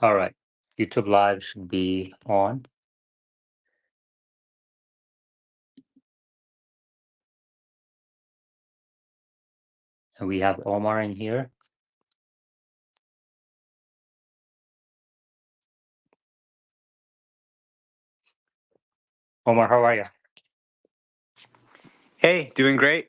All right. YouTube Live should be on. And we have Omar in here. Omar, how are you? Hey, doing great.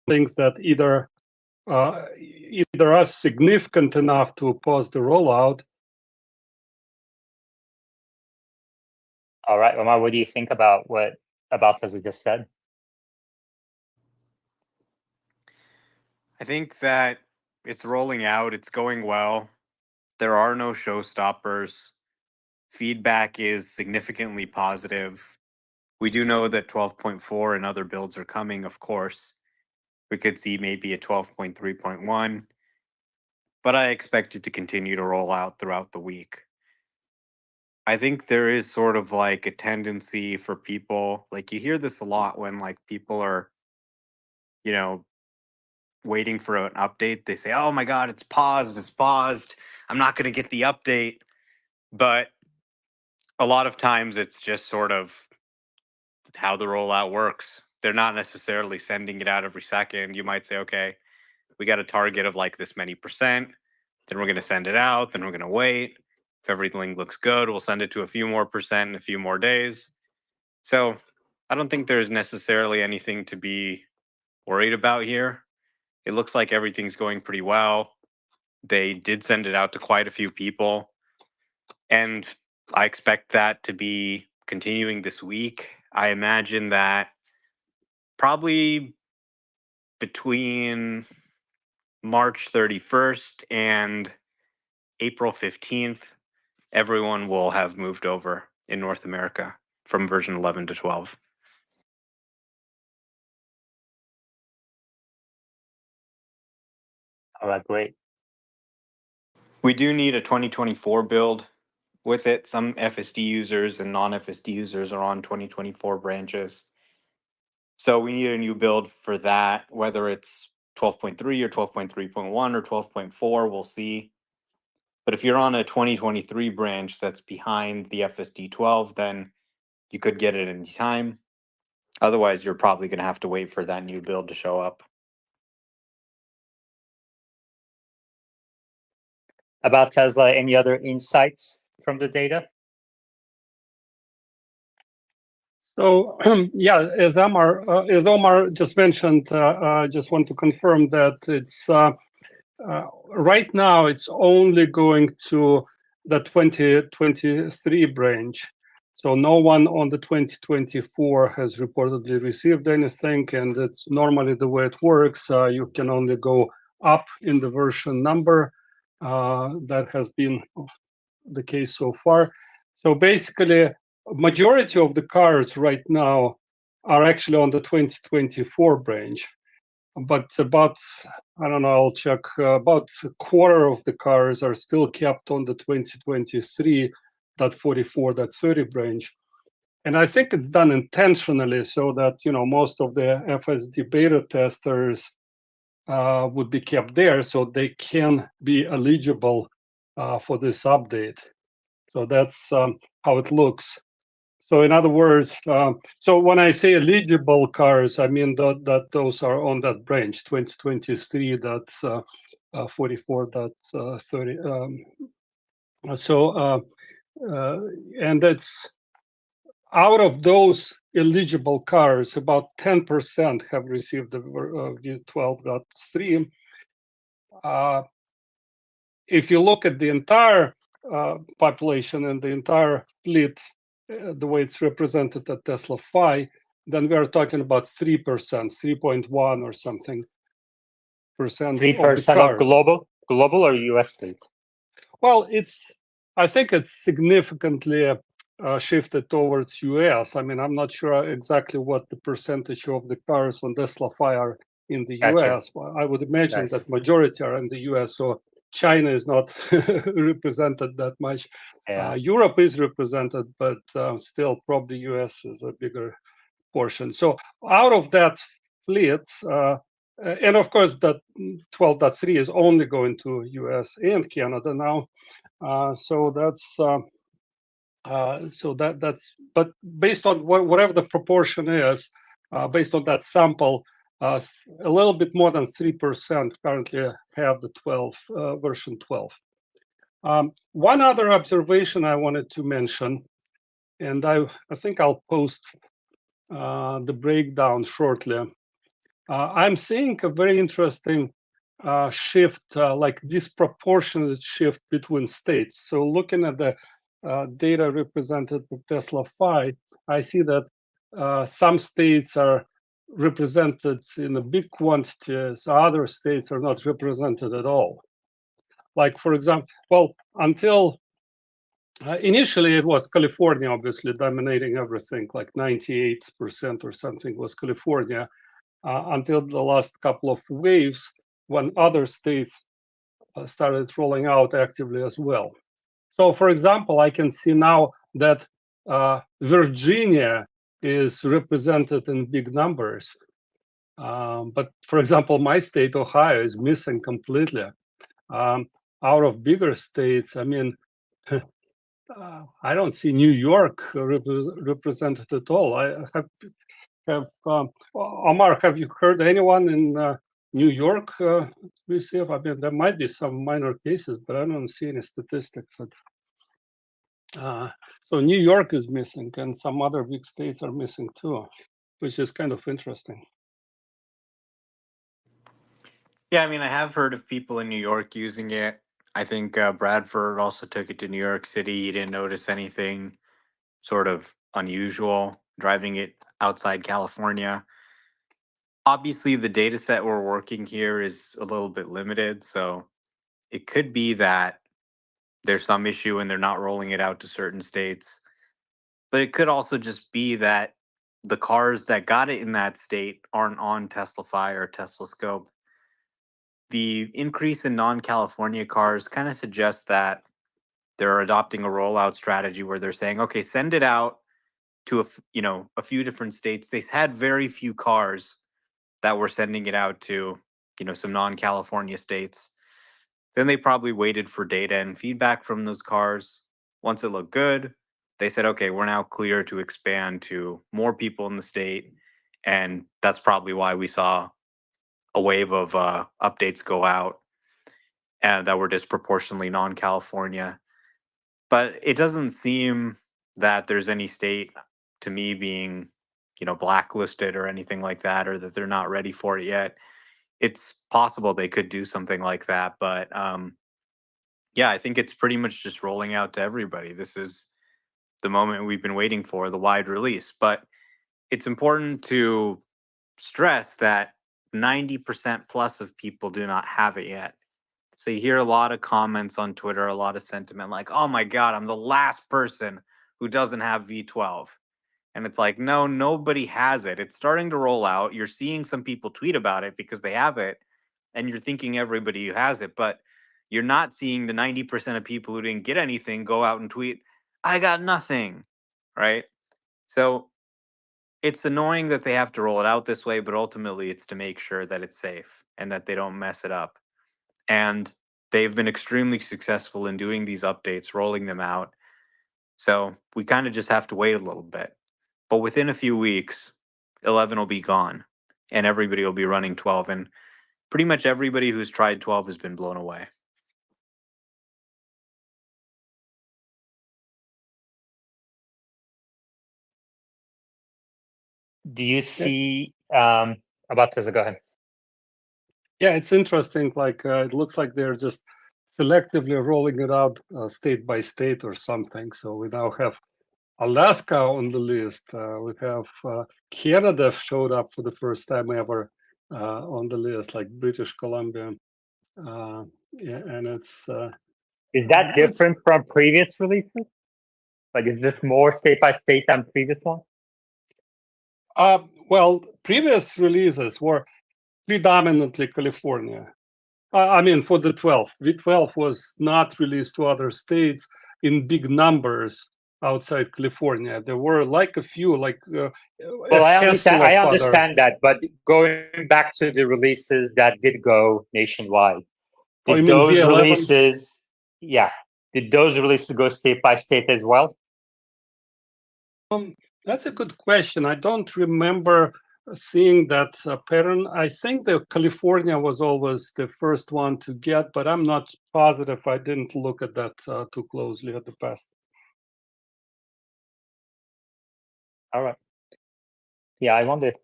Things that either are significant enough to oppose the rollout. All right, Omar, what do you think about what Tesla just said? I think that it's rolling out, it's going well. There are no showstoppers. Feedback is significantly positive. We do know that 12.4 and other builds are coming, of course. We could see maybe a 12.3.1, but I expect it to continue to roll out throughout the week. I think there is sort of like a tendency for people, like you hear this a lot when like people are, you know, waiting for an update. They say, "Oh my god, it's paused. It's paused. I'm not going to get the update." But a lot of times it's just sort of how the rollout works. They're not necessarily sending it out every second. You might say, "Okay, we got a target of like this many percent. Then we're going to send it out. Then we're going to wait. If everything looks good, we'll send it to a few more percent in a few more days." So, I don't think there's necessarily anything to be worried about here. It looks like everything's going pretty well. They did send it out to quite a few people, and I expect that to be continuing this week. I imagine that probably between March 31st and April 15th, everyone will have moved over in North America from version 11 to 12. All right, great. We do need a 2024 build with it. Some FSD users and non-FSD users are on 2024 branches. So we need a new build for that, whether it's 12.3 or 12.3.1 or 12.4, we'll see. But if you're on a 2023 branch that's behind the FSD 12, then you could get it any time. Otherwise, you're probably going to have to wait for that new build to show up. About Tesla, any other insights from the data? So yeah, as Omar just mentioned, I just want to confirm that it's right now it's only going to the 2023 branch. So no one on the 2024 has reportedly received anything, and it's normally the way it works. You can only go up in the version number. That has been the case so far. So basically, majority of the cars right now are actually on the 2024 branch, but about, I don't know, I'll check, about a quarter of the cars are still kept on the 2023.44.30 branch. And I think it's done intentionally so that, most of the FSD beta testers would be kept there so they can be eligible for this update. So that's how it looks. So in other words, so when I say eligible cars, I mean that those are on that branch, 2023.44.30. And that's out of those eligible cars, about 10% have received the V12.3. If you look at the entire population and the entire fleet, the way it's represented at Tesla Phi, then we are talking about 3%, 3.1 or something percent of the 3% of cars. global or US states? Well, I think it's significantly shifted towards US. I mean, I'm not sure exactly what the percentage of the cars on Tesla Phi are in the Gotcha. US. But I would imagine Gotcha. that majority are in the US. So China is not represented that much. Yeah. Europe is represented, but still probably US is a bigger portion. So out of that fleet, and of course that 12.3 is only going to US and Canada now. That's but based on whatever the proportion is, based on that sample, a little bit more than 3% currently have the version 12. One other observation I wanted to mention, and I think I'll post the breakdown shortly. I'm seeing a very interesting shift, like disproportionate shift between states. So looking at the data represented with Tesla Phi, I see that some states are represented in a big quantities, other states are not represented at all. Like, for example, well, until initially it was California, obviously dominating everything, like 98% or something was California, until the last couple of waves when other states started rolling out actively as well. So, for example, I can see now that Virginia is represented in big numbers. But, for example, my state, Ohio, is missing completely. Out of bigger states, I mean, I don't see New York represented at all. I have Omar, have you heard anyone in New York receive? I mean, there might be some minor cases, but I don't see any statistics. So New York is missing, and some other big states are missing too, which is kind of interesting. Yeah, I mean, I have heard of people in New York using it. I think Bradford also took it to New York City. He didn't notice anything sort of unusual driving it outside California. Obviously, the data set we're working here is a little bit limited, so it could be that there's some issue and they're not rolling it out to certain states. But it could also just be that the cars that got it in that state aren't on Tesla Phi or Tesla Scope. The increase in non-California cars kind of suggests that they're adopting a rollout strategy where they're saying, okay, send it out to a few different states. They had very few cars that were sending it out to, some non-California states. Then they probably waited for data and feedback from those cars. Once it looked good, they said, okay, we're now clear to expand to more people in the state. And that's probably why we saw a wave of updates go out and that were disproportionately non-California. But it doesn't seem that there's any state to me being, blacklisted or anything like that, or that they're not ready for it yet. it's possible they could do something like that. But yeah, I think it's pretty much just rolling out to everybody. This is the moment we've been waiting for, the wide release. But it's important to stress that 90% plus of people do not have it yet. So you hear a lot of comments on Twitter, a lot of sentiment like, oh my God, I'm the last person who doesn't have V12. And it's like, no, nobody has it. It's starting to roll out. You're seeing some people tweet about it because they have it, and you're thinking everybody who has it, but you're not seeing the 90% of people who didn't get anything go out and tweet, I got nothing. Right. So it's annoying that they have to roll it out this way, but ultimately it's to make sure that it's safe and that they don't mess it up. And they've been extremely successful in doing these updates, rolling them out. So we kind of just have to wait a little bit. But within a few weeks, 11 will be gone and everybody will be running 12. And pretty much everybody who's tried 12 has been blown away. Do you Yeah, see about this? Go ahead. yeah, it's interesting. Like it looks like they're just selectively rolling it out state by state or something. So we now have Alaska on the list. We have Canada showed up for the first time ever on the list, like British Columbia. Yeah, and Is that it's different from previous releases? Like, is this more state by state than previous one? well, previous releases were predominantly California. I mean, for the 12, V12 was not released to other states in big numbers outside California. There were like a few, like a Well, handful I of other. understand that, but going back to the releases that did go nationwide, Oh, you did mean those V11? releases, yeah, did those releases go state by state as well? That's a good question. I don't remember seeing that pattern. I think that California was always the first one to get, but I'm not positive. I didn't look at that too closely at the past. All right. Yeah, I wonder if,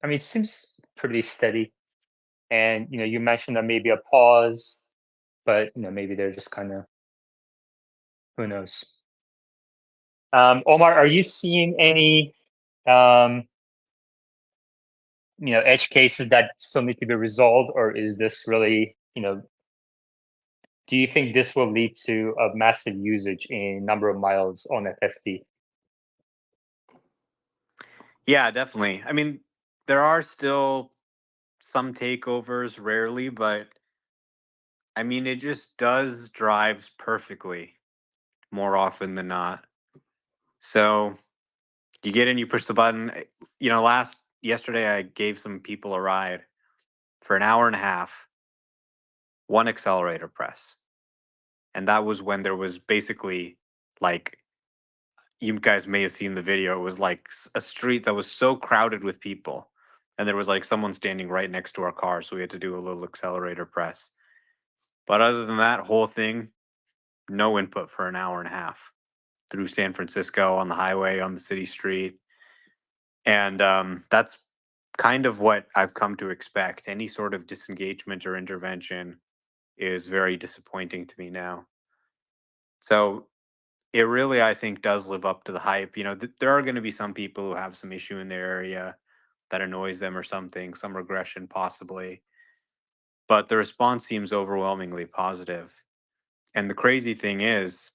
I mean, it seems pretty steady. And, you mentioned that maybe a pause, but, maybe they're just kind of, who knows? Omar, are you seeing any, um, edge cases that still need to be resolved, or is this really, do you think this will lead to a massive usage in number of miles on FSD? Yeah, definitely. I mean, there are still some takeovers, rarely, but I mean, it just does drives perfectly more often than not. So you get in, you push the button. Yesterday I gave some people a ride for an hour and a half, one accelerator press. And that was when there was basically like, you guys may have seen the video. It was like a street that was so crowded with people. And there was like someone standing right next to our car. So we had to do a little accelerator press. But other than that whole thing, no input for an hour and a half through San Francisco on the highway, on the city street. And that's kind of what I've come to expect. Any sort of disengagement or intervention is very disappointing to me now. So it really, I think, does live up to the hype. There are going to be some people who have some issue in their area that annoys them or something, some regression possibly. But the response seems overwhelmingly positive. And the crazy thing is,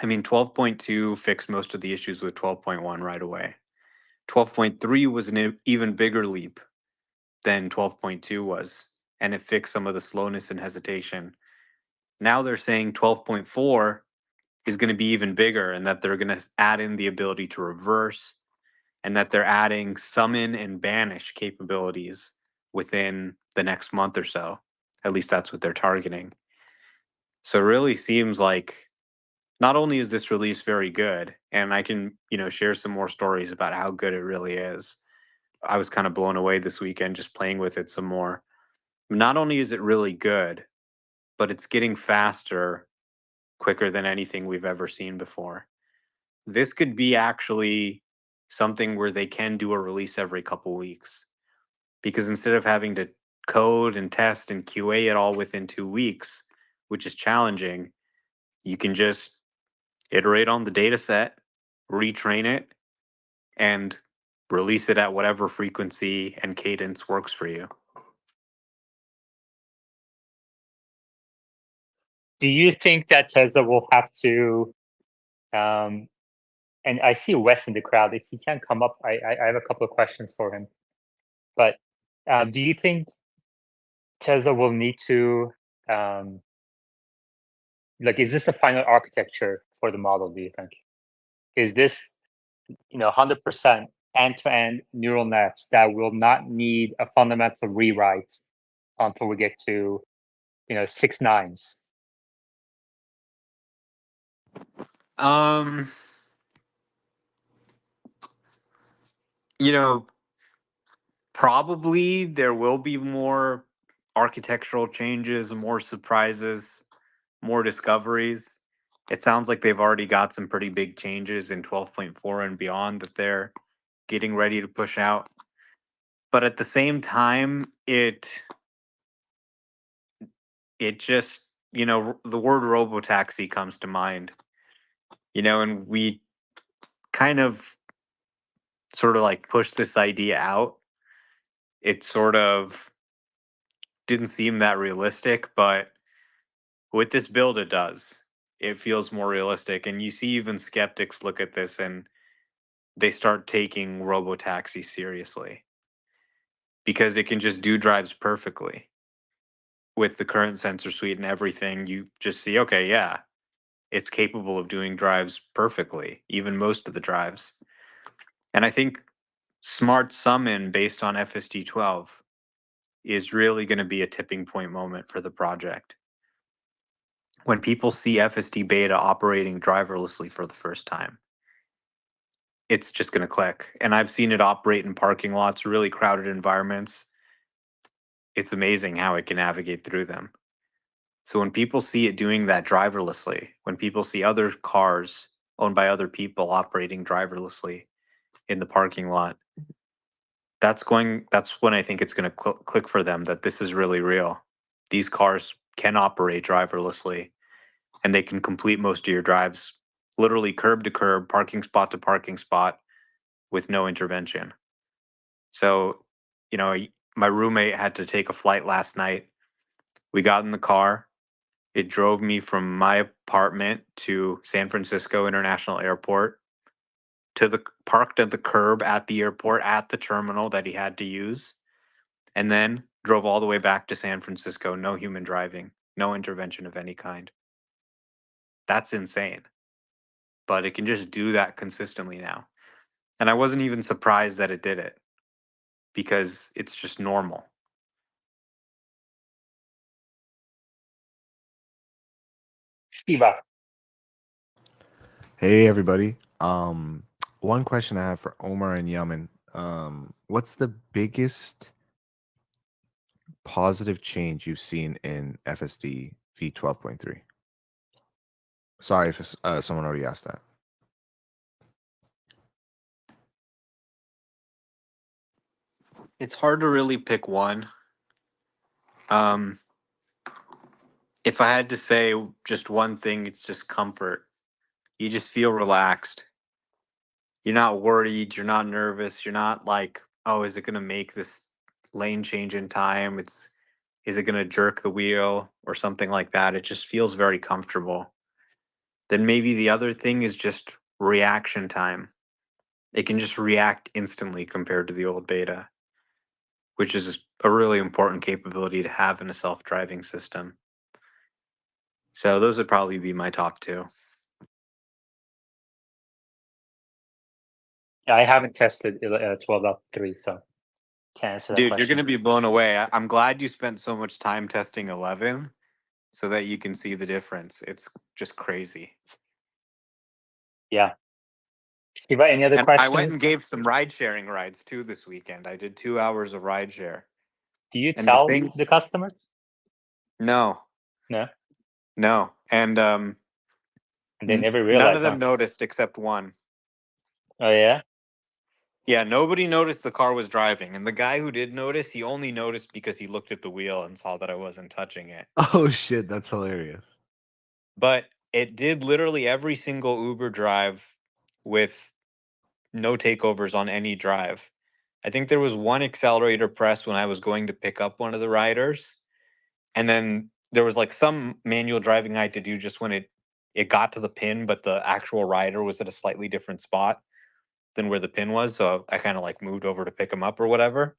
I mean, 12.2 fixed most of the issues with 12.1 right away. 12.3 was an even bigger leap than 12.2 was, and it fixed some of the slowness and hesitation. Now they're saying 12.4 is going to be even bigger, and that they're going to add in the ability to reverse, and that they're adding summon and banish capabilities within the next month or so. At least that's what they're targeting. So it really seems like not only is this release very good, and I can, share some more stories about how good it really is. I was kind of blown away this weekend just playing with it some more. Not only is it really good, but it's getting faster, quicker than anything we've ever seen before. This could be actually something where they can do a release every couple weeks. because instead of having to code and test and QA it all within 2 weeks, which is challenging, you can just iterate on the data set, retrain it, and release it at whatever frequency and cadence works for you. Do you think that Tesla will have to, and I see Wes in the crowd. If he can't come up, I have a couple of questions for him. But do you think Tesla will need to, um, like, is this the final architecture for the model? Do you think is this 100% end-to-end neural nets that will not need a fundamental rewrite until we get to 6 nines? Um, you know, probably there will be more architectural changes, more surprises, more discoveries. It sounds like they've already got some pretty big changes in 12.4 and beyond that they're getting ready to push out. But at the same time, it just, the word robotaxi comes to mind. And we kind of sort of like pushed this idea out. It sort of didn't seem that realistic, but with this build, it does. It feels more realistic. And you see even skeptics look at this and they start taking robotaxi seriously because it can just do drives perfectly with the current sensor suite and everything. You just see, okay, yeah, it's capable of doing drives perfectly, even most of the drives. And I think smart summon based on FSD 12 is really going to be a tipping point moment for the project. When people see FSD beta operating driverlessly for the first time, it's just going to click. And I've seen it operate in parking lots, really crowded environments. It's amazing how it can navigate through them. So when people see it doing that driverlessly, when people see other cars owned by other people operating driverlessly in the parking lot, that's when I think it's going to click for them that this is really real. These cars can operate driverlessly and they can complete most of your drives literally curb to curb, parking spot to parking spot with no intervention. So, my roommate had to take a flight last night. We got in the car. It drove me from my apartment to San Francisco International Airport, to the parked at the curb at the airport at the terminal that he had to use, and then drove all the way back to San Francisco. No human driving, no intervention of any kind. That's insane. But it can just do that consistently now. And I wasn't even surprised that it did it because it's just normal. Shiva. Hey everybody. One question I have for Omar and Yaman. What's the biggest positive change you've seen in FSD v12.3? Sorry if someone already asked that. It's hard to really pick one. If I had to say just one thing, it's just comfort. You just feel relaxed. You're not worried. You're not nervous. You're not like, oh, is it going to make this lane change in time? Is it going to jerk the wheel or something like that? It just feels very comfortable. Then maybe the other thing is just reaction time. It can just react instantly compared to the old beta, which is a really important capability to have in a self-driving system. So those would probably be my top two. Yeah, I haven't tested 12.3, so can't answer that Dude, you're question. going to be blown away. I'm glad you spent so much time testing 11 so that you can see the difference. It's just crazy. Yeah. Shiva, any other And I went and questions? gave some ride sharing rides too this weekend. I did 2 hours of ride share. Do you And the tell thing, the customers? no, No, no. And and they never none realize, of huh? them noticed except one. Oh yeah. Yeah, nobody noticed the car was driving. And the guy who did notice, he only noticed because he looked at the wheel and saw that I wasn't touching it. Oh shit, that's hilarious. But it did literally every single Uber drive with no takeovers on any drive. I think there was one accelerator press when I was going to pick up one of the riders. And then there was like some manual driving I had to do just when it got to the pin, but the actual rider was at a slightly different spot than where the pin was. So I kind of like moved over to pick him up or whatever.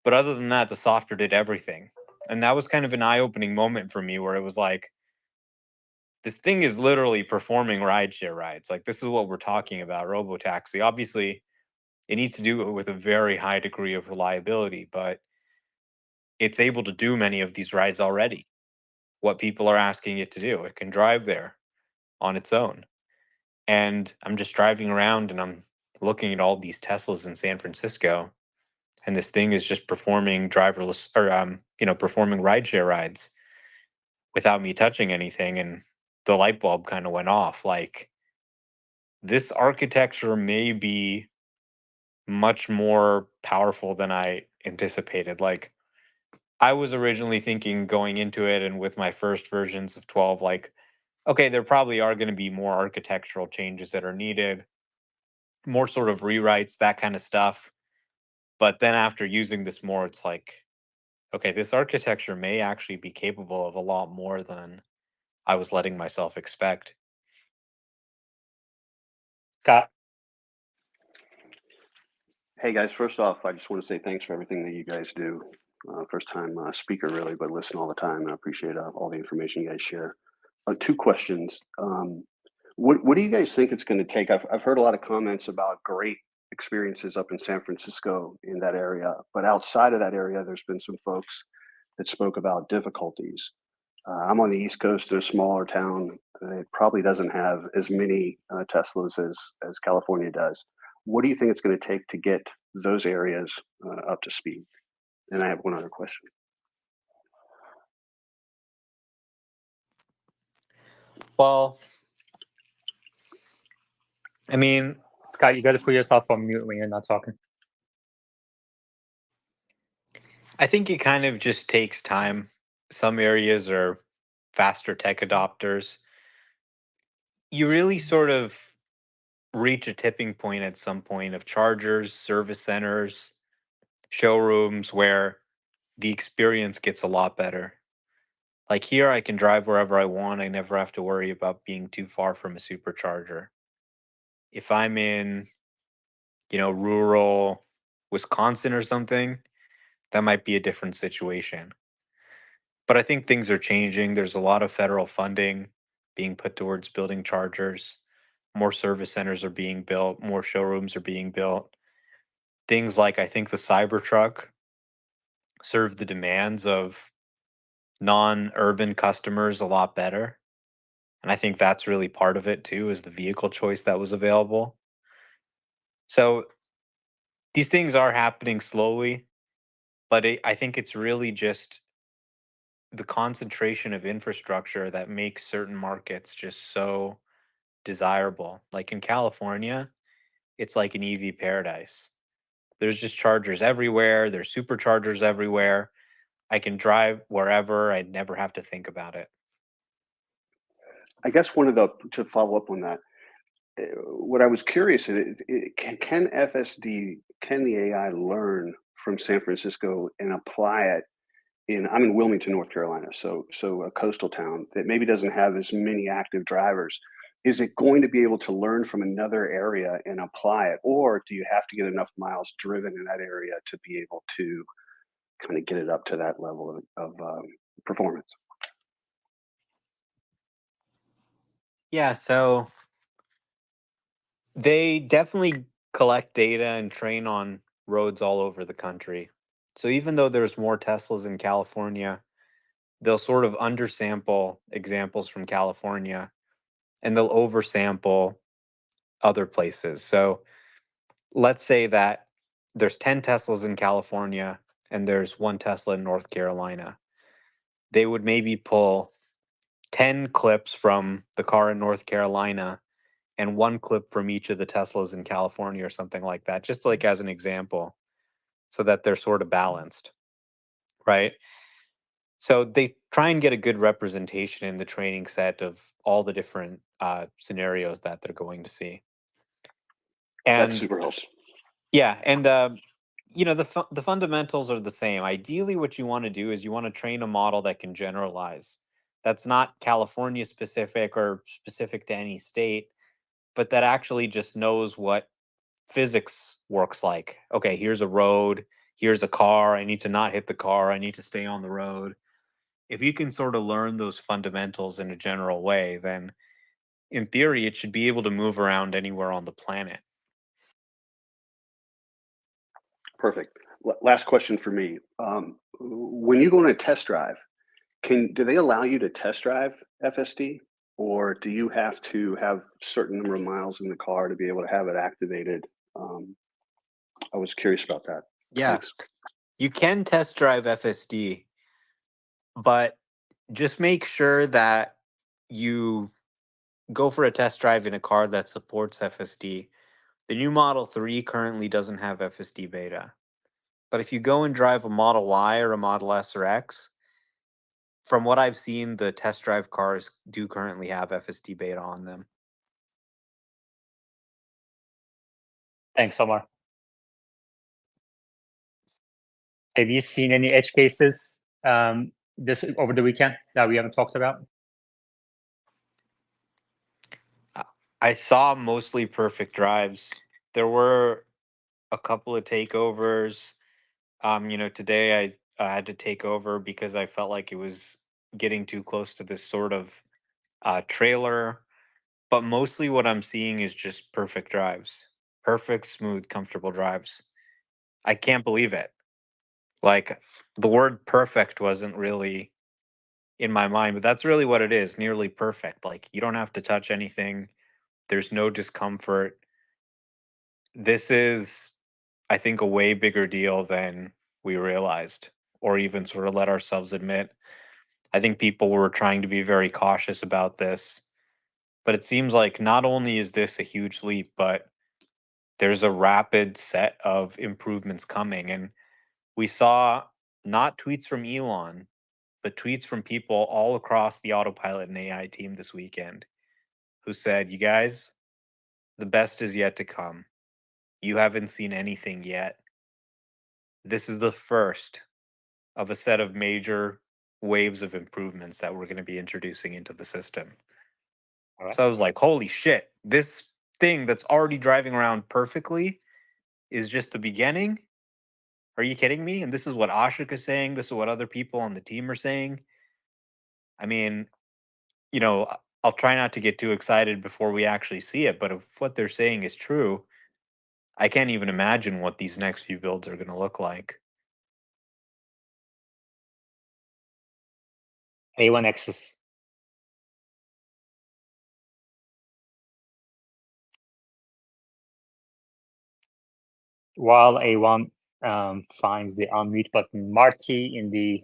But other than that, the software did everything. And that was kind of an eye-opening moment for me where it was like, this thing is literally performing rideshare rides. Like this is what we're talking about, robotaxi. Obviously, it needs to do it with a very high degree of reliability, but it's able to do many of these rides already. What people are asking it to do, it can drive there on its own. And I'm just driving around and I'm looking at all these Teslas in San Francisco, and this thing is just performing driverless or performing rideshare rides without me touching anything. And the light bulb kind of went off. Like this architecture may be much more powerful than I anticipated. Like I was originally thinking going into it and with my first versions of 12, like, okay, there probably are going to be more architectural changes that are needed, more sort of rewrites, that kind of stuff. But then after using this more, it's like, okay, this architecture may actually be capable of a lot more than I was letting myself expect. Scott, Hey guys, first off, I just want to say thanks for everything that you guys do. First time speaker really, but listen all the time. And I appreciate all the information you guys share. Two questions. What do you guys think it's going to take? I've heard a lot of comments about great experiences up in San Francisco in that area, but outside of that area, there's been some folks that spoke about difficulties. I'm on the East Coast in a smaller town. It probably doesn't have as many Teslas as California does. What do you think it's going to take to get those areas up to speed? And I have one other question. Well, I mean, Scott, you got to put yourself on mute when you're not talking. I think it kind of just takes time. Some areas are faster tech adopters. You really sort of reach a tipping point at some point of chargers, service centers, showrooms where the experience gets a lot better. Like here, I can drive wherever I want. I never have to worry about being too far from a supercharger. If I'm in, rural Wisconsin or something, that might be a different situation. But I think things are changing. There's a lot of federal funding being put towards building chargers. More service centers are being built, more showrooms are being built. Things like I think the Cybertruck serve the demands of non-urban customers a lot better. And I think that's really part of it too, is the vehicle choice that was available. So these things are happening slowly, but I think it's really just the concentration of infrastructure that makes certain markets just so desirable. Like in California, it's like an EV paradise. There's just chargers everywhere, there's superchargers everywhere. I can drive wherever, I'd never have to think about it. I guess to follow up on that, what I was curious, can FSD, can the AI learn from San Francisco and apply it I'm in Wilmington, North Carolina, so a coastal town that maybe doesn't have as many active drivers. Is it going to be able to learn from another area and apply it, or do you have to get enough miles driven in that area to be able to kind of get it up to that level of performance? Yeah, so they definitely collect data and train on roads all over the country. So even though there's more Teslas in California, they'll sort of undersample examples from California and they'll oversample other places. So let's say that there's 10 Teslas in California and there's one Tesla in North Carolina. They would maybe pull 10 clips from the car in North Carolina and one clip from each of the Teslas in California or something like that, just like as an example, so that they're sort of balanced, right? So they try and get a good representation in the training set of all the different scenarios that they're going to see. That's And super helpful. yeah, and the fundamentals are the same. Ideally, what you want to do is you want to train a model that can generalize. That's not California specific or specific to any state, but that actually just knows what physics works like. Okay, here's a road, here's a car. I need to not hit the car. I need to stay on the road. If you can sort of learn those fundamentals in a general way, then in theory, it should be able to move around anywhere on the planet. Perfect. Last question for me. When you go on a test drive, do they allow you to test drive FSD, or do you have to have certain number of miles in the car to be able to have it activated? I was curious about that. Yeah, Thanks. you can test drive FSD, but just make sure that you go for a test drive in a car that supports FSD. The new Model 3 currently doesn't have FSD beta. But if you go and drive a Model Y or a Model S or X, from what I've seen, the test drive cars do currently have FSD beta on them. Thanks, Omar. Have you seen any edge cases this over the weekend that we haven't talked about? I saw mostly perfect drives. There were a couple of takeovers. Today I had to take over because I felt like it was getting too close to this sort of trailer. But mostly what I'm seeing is just perfect drives, perfect, smooth, comfortable drives. I can't believe it. Like the word perfect wasn't really in my mind, but that's really what it is, nearly perfect. Like you don't have to touch anything. There's no discomfort. This is, I think, a way bigger deal than we realized or even sort of let ourselves admit. I think people were trying to be very cautious about this, but it seems like not only is this a huge leap, but there's a rapid set of improvements coming. And we saw not tweets from Elon, but tweets from people all across the autopilot and AI team this weekend who said, "You guys, the best is yet to come. You haven't seen anything yet. This is the first of a set of major waves of improvements that we're going to be introducing into the system." All right. So I was like, holy shit, this thing that's already driving around perfectly is just the beginning? Are you kidding me? And this is what Ashik is saying. This is what other people on the team are saying. I mean, I'll try not to get too excited before we actually see it, but if what they're saying is true, I can't even imagine what these next few builds are going to look like. A1Xs. While A1 finds the unmute button, Marty in the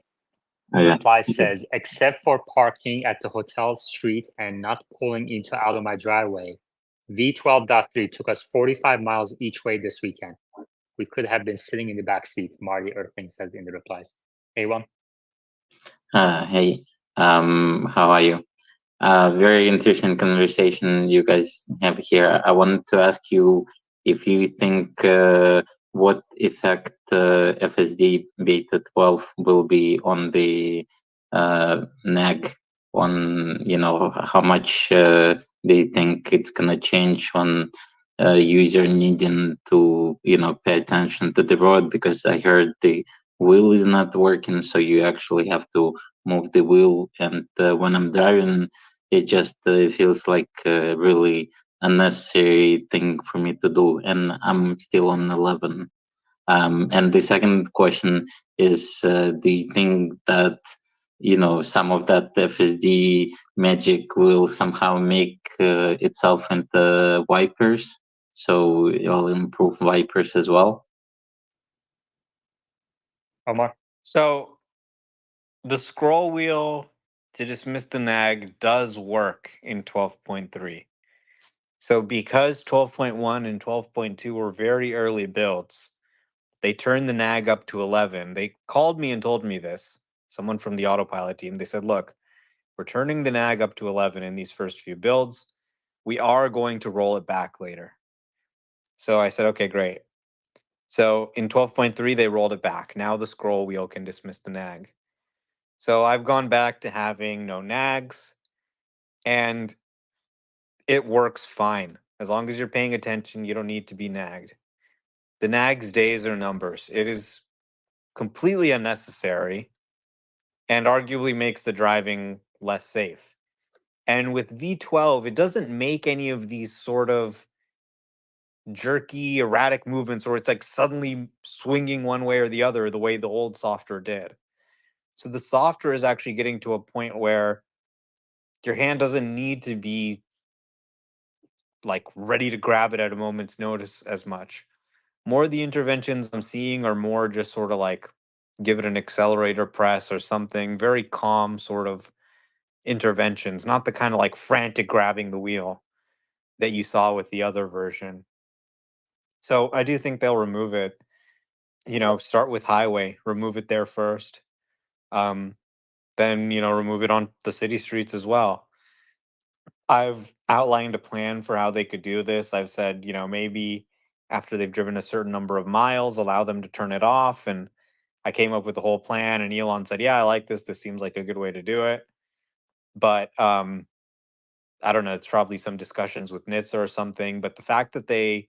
reply says, except for parking at the hotel street and not pulling into out of my driveway, V12.3 took us 45 miles each way this weekend. We could have been sitting in the back seat, Marty Irving says in the replies. A1. Hey, how are you? Very interesting conversation you guys have here. I wanted to ask you if you think what effect FSD Beta 12 will be on the NAG, on, how much do you think it's going to change on user needing to, pay attention to the road? Because I heard the wheel is not working, so you actually have to move the wheel. And when I'm driving, it just feels like a really unnecessary thing for me to do, and I'm still on 11. And the second question is, do you think that some of that FSD magic will somehow make itself into wipers, so it'll improve wipers as well? Omar. So the scroll wheel to dismiss the nag does work in 12.3. So because 12.1 and 12.2 were very early builds, they turned the nag up to 11. They called me and told me this, someone from the autopilot team. They said, look, we're turning the nag up to 11 in these first few builds. We are going to roll it back later. So I said, okay, great. So in 12.3, they rolled it back. Now the scroll wheel can dismiss the nag. So I've gone back to having no nags, and it works fine. As long as you're paying attention, you don't need to be nagged. The nag's days are numbers. It is completely unnecessary and arguably makes the driving less safe. And with V12, it doesn't make any of these sort of jerky, erratic movements where it's like suddenly swinging one way or the other, the way the old software did. So the software is actually getting to a point where your hand doesn't need to be like ready to grab it at a moment's notice as much. More of the interventions I'm seeing are more just sort of like give it an accelerator press or something, very calm sort of interventions, not the kind of like frantic grabbing the wheel that you saw with the other version. So I do think they'll remove it. Start with highway, remove it there first. Um, then, remove it on the city streets as well. I've outlined a plan for how they could do this. I've said, maybe after they've driven a certain number of miles, allow them to turn it off. And I came up with the whole plan, and Elon said, yeah, I like this. This seems like a good way to do it. But I don't know, it's probably some discussions with NHTSA or something. But the fact that they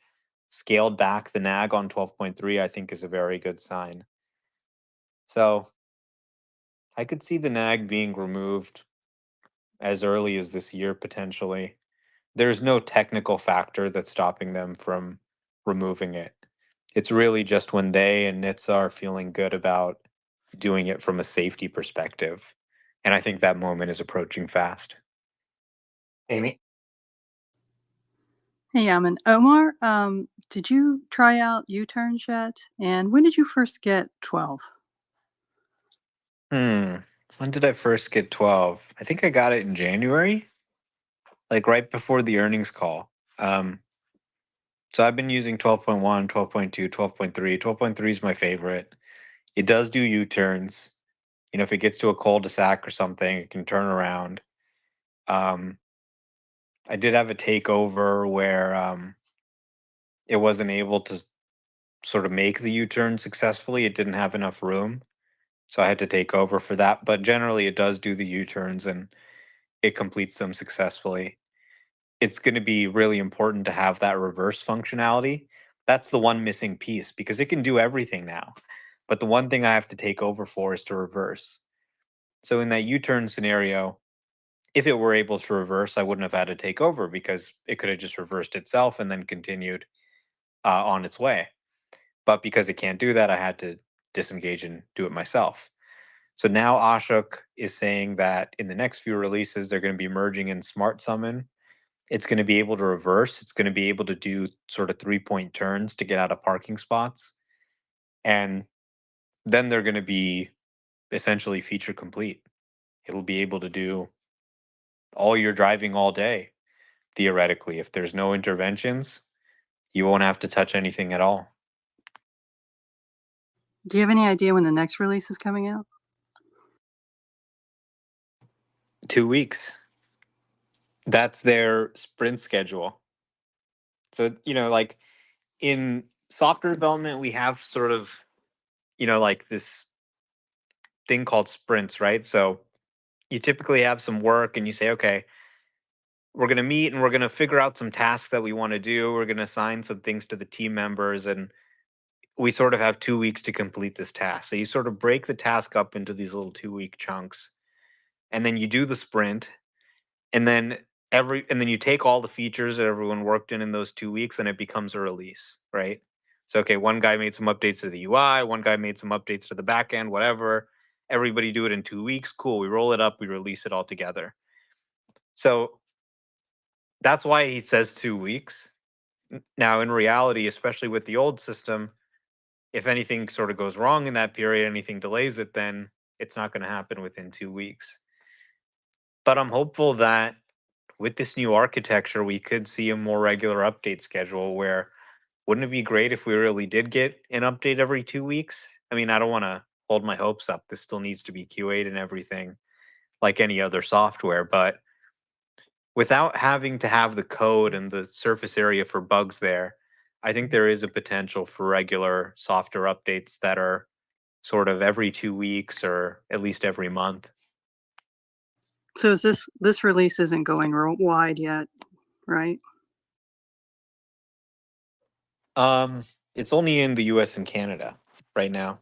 scaled back the nag on 12.3, I think is a very good sign. So I could see the nag being removed as early as this year, potentially. There's no technical factor that's stopping them from removing it. It's really just when they and NHTSA are feeling good about doing it from a safety perspective. And I think that moment is approaching fast. Amy? Hey, Yaman. Omar, did you try out U-turns yet? And when did you first get 12? When did I first get 12? I think I got it in January, like right before the earnings call. So I've been using 12.1, 12.2, 12.3. 12.3 is my favorite. It does do U-turns. If it gets to a cul-de-sac or something, it can turn around. Um, I did have a takeover where it wasn't able to sort of make the U-turn successfully. It didn't have enough room. So I had to take over for that. But generally, it does do the U-turns and it completes them successfully. It's going to be really important to have that reverse functionality. That's the one missing piece because it can do everything now. But the one thing I have to take over for is to reverse. So in that U-turn scenario, if it were able to reverse, I wouldn't have had to take over because it could have just reversed itself and then continued on its way. But because it can't do that, I had to disengage and do it myself. So now Ashok is saying that in the next few releases, they're going to be merging in Smart Summon. It's going to be able to reverse. It's going to be able to do sort of 3-point turns to get out of parking spots. And then they're going to be essentially feature complete. It'll be able to do all your driving all day, theoretically. If there's no interventions, you won't have to touch anything at all. Do you have any idea when the next release is coming out? 2 weeks. That's their sprint schedule. So, like in software development, we have sort of, like this thing called sprints, right? So you typically have some work and you say, okay, we're going to meet and we're going to figure out some tasks that we want to do. We're going to assign some things to the team members and we sort of have 2 weeks to complete this task. So you sort of break the task up into these little 2-week chunks and then you do the sprint and then you take all the features that everyone worked in those 2 weeks and it becomes a release, right? So, okay, one guy made some updates to the UI, one guy made some updates to the back end, whatever. Everybody do it in 2 weeks. Cool. We roll it up, we release it all together. So that's why he says 2 weeks. Now, in reality, especially with the old system, if anything sort of goes wrong in that period, anything delays it, then it's not going to happen within 2 weeks. But I'm hopeful that with this new architecture, we could see a more regular update schedule where wouldn't it be great if we really did get an update every 2 weeks? I mean, I don't want to hold my hopes up. This still needs to be QA'd and everything like any other software, but without having to have the code and the surface area for bugs there, I think there is a potential for regular software updates that are sort of every 2 weeks or at least every month. So is this release isn't going wide yet, right? It's only in the US and Canada right now.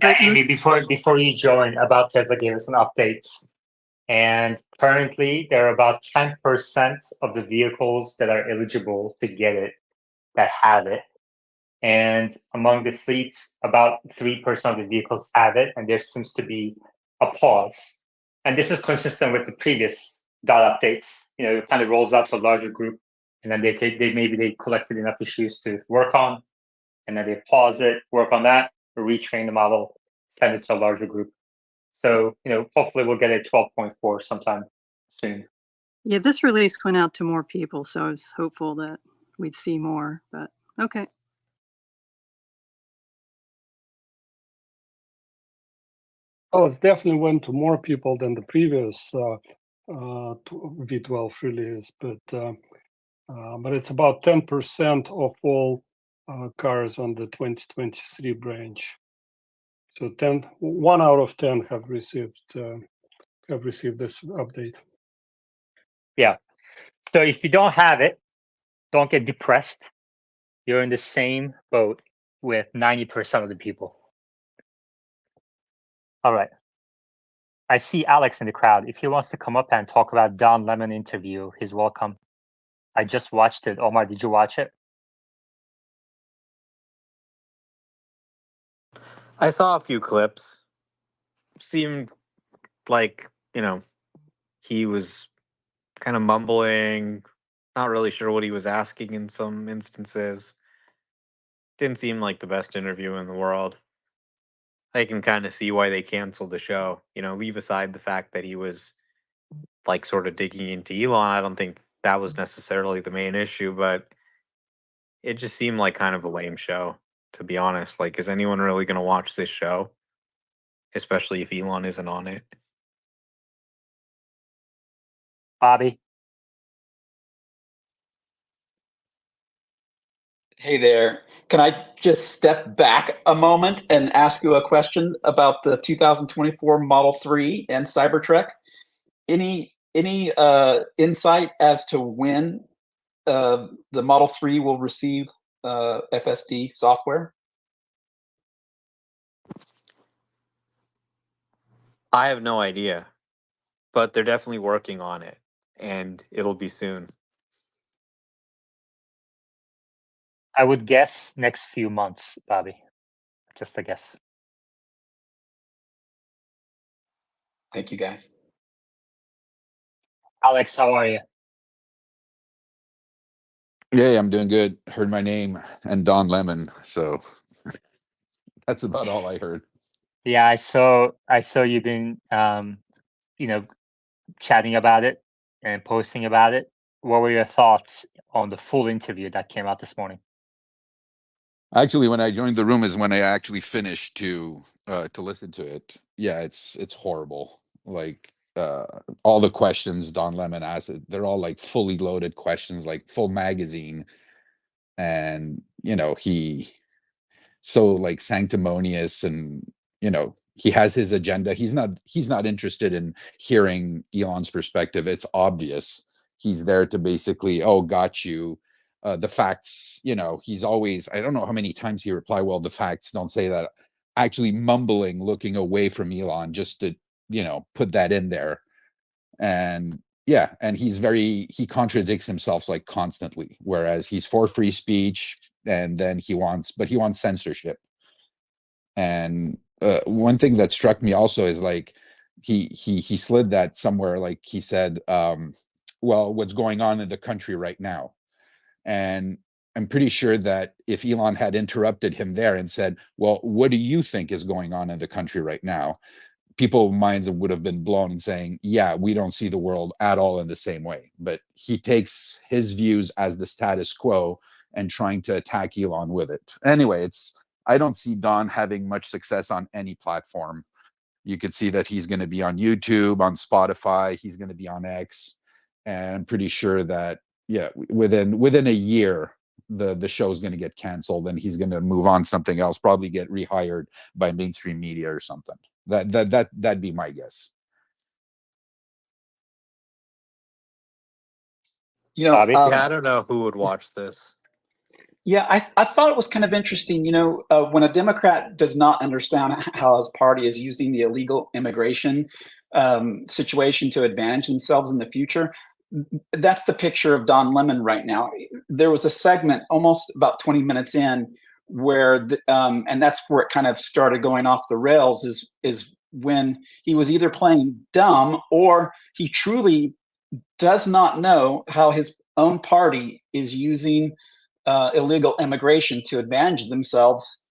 But Amy, before you join, about Tesla gave us an update, and currently there are about 10% of the vehicles that are eligible to get it that have it. And among the fleets, about 3% of the vehicles have it, and there seems to be a pause. And this is consistent with the previous dot updates. You know, it kind of rolls out to a larger group, and then they collected enough issues to work on, and then they pause it, work on that, retrain the model, send it to a larger group. So, you know, hopefully we'll get a 12.4 sometime soon. yeah, this release went out to more people, so I was hopeful that we'd see more, but okay. Oh, it's definitely went to more people than the previous V12 release, but it's about 10% of all cars on the 2023 branch. So 1 out of 10 have received this update. Yeah. So if you don't have it, don't get depressed. You're in the same boat with 90% of the people. All right. I see Alex in the crowd. If he wants to come up and talk about Don Lemon interview, he's welcome. I just watched it. Omar, did you watch it? I saw a few clips. Seemed like, he was kind of mumbling, not really sure what he was asking in some instances. Didn't seem like the best interview in the world. I can kind of see why they canceled the show. Leave aside the fact that he was like sort of digging into Elon. I don't think that was necessarily the main issue, but it just seemed like kind of a lame show, to be honest. Like, is anyone really going to watch this show? Especially if Elon isn't on it. Bobby? Hey there. Can I just step back a moment and ask you a question about the 2024 Model 3 and Cybertruck? Any insight as to when the Model 3 will receive FSD software? I have no idea, but they're definitely working on it, and it'll be soon. I would guess next few months, Bobby. Just a guess. Thank you, guys. Alex, how are you? Yeah, I'm doing good. Heard my name and Don Lemon, so that's about all I heard. Yeah, I saw you been chatting about it and posting about it. What were your thoughts on the full interview that came out this morning? Actually, when I joined the room is when I actually finished to listen to it. Yeah, it's horrible. Like all the questions Don Lemon asked, they're all like fully loaded questions, like full magazine. And he so like sanctimonious, and he has his agenda. He's not interested in hearing Elon's perspective. It's obvious. He's there to basically, oh, got you. The facts, he's always, I don't know how many times he replied, well, the facts don't say that, actually mumbling, looking away from Elon just to, put that in there. And yeah, and he contradicts himself like constantly, whereas he's for free speech, and then he wants censorship. And one thing that struck me also is like he slid that somewhere, like he said, well, what's going on in the country right now. And I'm pretty sure that if Elon had interrupted him there and said, well, what do you think is going on in the country right now, people minds would have been blown and saying, yeah, we don't see the world at all in the same way. But he takes his views as the status quo and trying to attack Elon with it. Anyway, I don't see Don having much success on any platform. You could see that he's going to be on YouTube, on Spotify, he's going to be on X, and I'm pretty sure that within a year the show is going to get canceled and he's going to move on something else, probably get rehired by mainstream media or something. That'd be my guess. You know, Bobby? Yeah, I don't know who would watch this. yeah, I thought it was kind of interesting. When a Democrat does not understand how his party is using the illegal immigration situation to advantage themselves in the future, that's the picture of Don Lemon right now. There was a segment almost about 20 minutes in where, and that's where it kind of started going off the rails, is when he was either playing dumb or he truly does not know how his own party is using illegal immigration to advantage themselves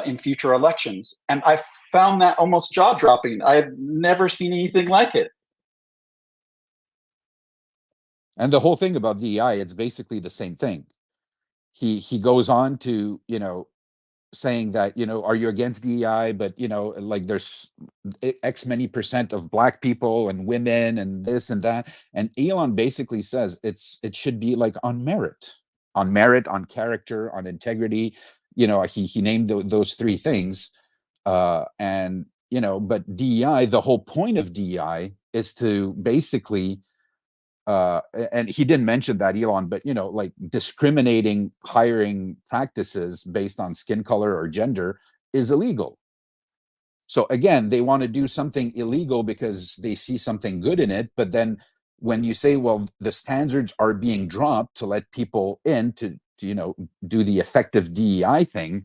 in future elections. And I found that almost jaw dropping. I've never seen anything like it. And the whole thing about DEI, it's basically the same thing. He goes on to, saying that, are you against DEI? But, like there's X many percent of black people and women and this and that. And Elon basically says it should be like on merit, on character, on integrity. He named those three things. But DEI, the whole point of DEI is to basically, and he didn't mention that, Elon, but like discriminating hiring practices based on skin color or gender is illegal. So again, they want to do something illegal because they see something good in it. But then when you say, well, the standards are being dropped to let people in to do the effective DEI thing,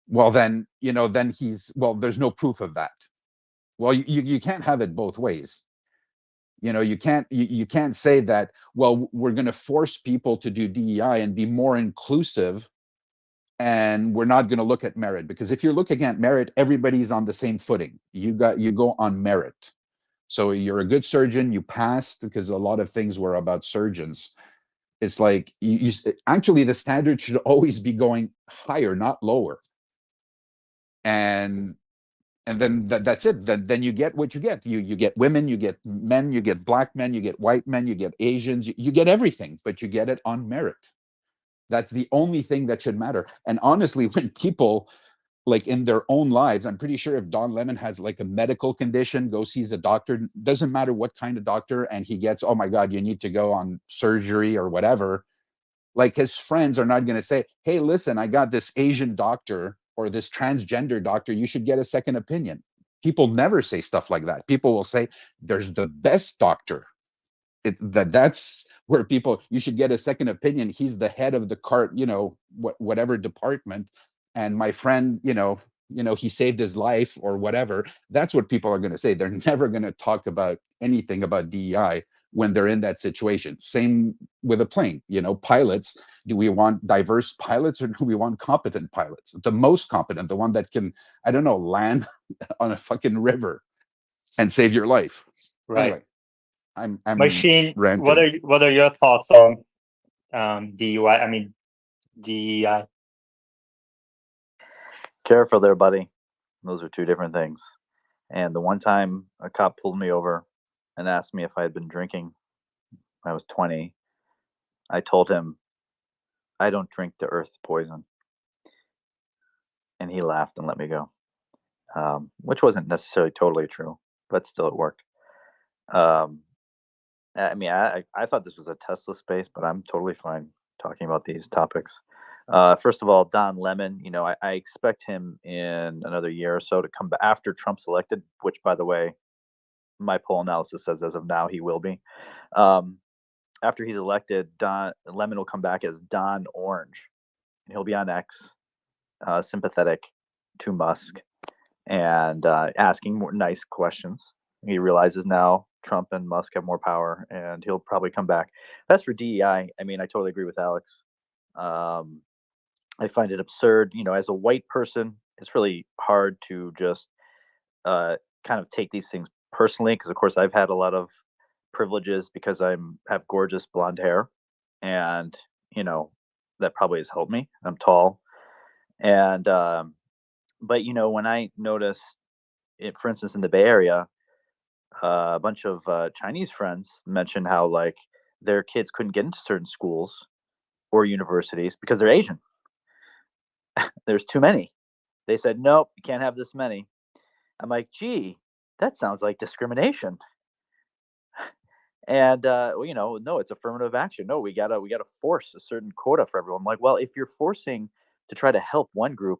well, then there's no proof of that. Well, you can't have it both ways. You can't say that, well, we're going to force people to do DEI and be more inclusive, and we're not going to look at merit, because if you're looking at merit, everybody's on the same footing. You go on merit. So you're a good surgeon, you passed, because a lot of things were about surgeons. It's like actually the standard should always be going higher, not lower. And then that's it. Then you get what you get. You get women, you get men, you get black men, you get white men, you get Asians, you get everything, but you get it on merit. That's the only thing that should matter. And honestly, when people, like in their own lives, I'm pretty sure if Don Lemon has like a medical condition, go sees a doctor, doesn't matter what kind of doctor, and he gets, oh my God, you need to go on surgery or whatever. Like his friends are not going to say, hey, listen, I got this Asian doctor or this transgender doctor, you should get a second opinion. People never say stuff like that. People will say, there's the best doctor. That's where you should get a second opinion. He's the head of the whatever department. And my friend, he saved his life or whatever. That's what people are going to say. They're never going to talk about anything about DEI when they're in that situation. Same with a plane, pilots. Do we want diverse pilots or do we want competent pilots? The most competent, the one that can, I don't know, land on a fucking river and save your life. Right. Anyway, I'm Machine, ranting. what are your thoughts on DUI? I mean, DEI. Careful there, buddy. Those are two different things. And the one time a cop pulled me over and asked me if I had been drinking when I was 20, I told him, I don't drink the earth's poison. And he laughed and let me go, which wasn't necessarily totally true, but still it worked. I mean, I thought this was a Tesla space, but I'm totally fine talking about these topics. First of all, Don Lemon, I expect him in another year or so to come back after Trump's elected, which, by the way, my poll analysis says as of now he will be. After he's elected, Don Lemon will come back as Don Orange, and he'll be on X, sympathetic to Musk, and asking more nice questions. He realizes now Trump and Musk have more power, and he'll probably come back. As for DEI, I mean, I totally agree with Alex. I find it absurd. As a white person, it's really hard to just kind of take these things personally because, of course, I've had a lot of privileges because have gorgeous blonde hair, and that probably has helped me. I'm tall, and but when I notice it, for instance, in the Bay Area, a bunch of Chinese friends mentioned how like their kids couldn't get into certain schools or universities because they're Asian. There's too many. They said, nope, you can't have this many. I'm like, gee, that sounds like discrimination. And no, it's affirmative action. No, we gotta force a certain quota for everyone. I'm like, well, if you're forcing to try to help one group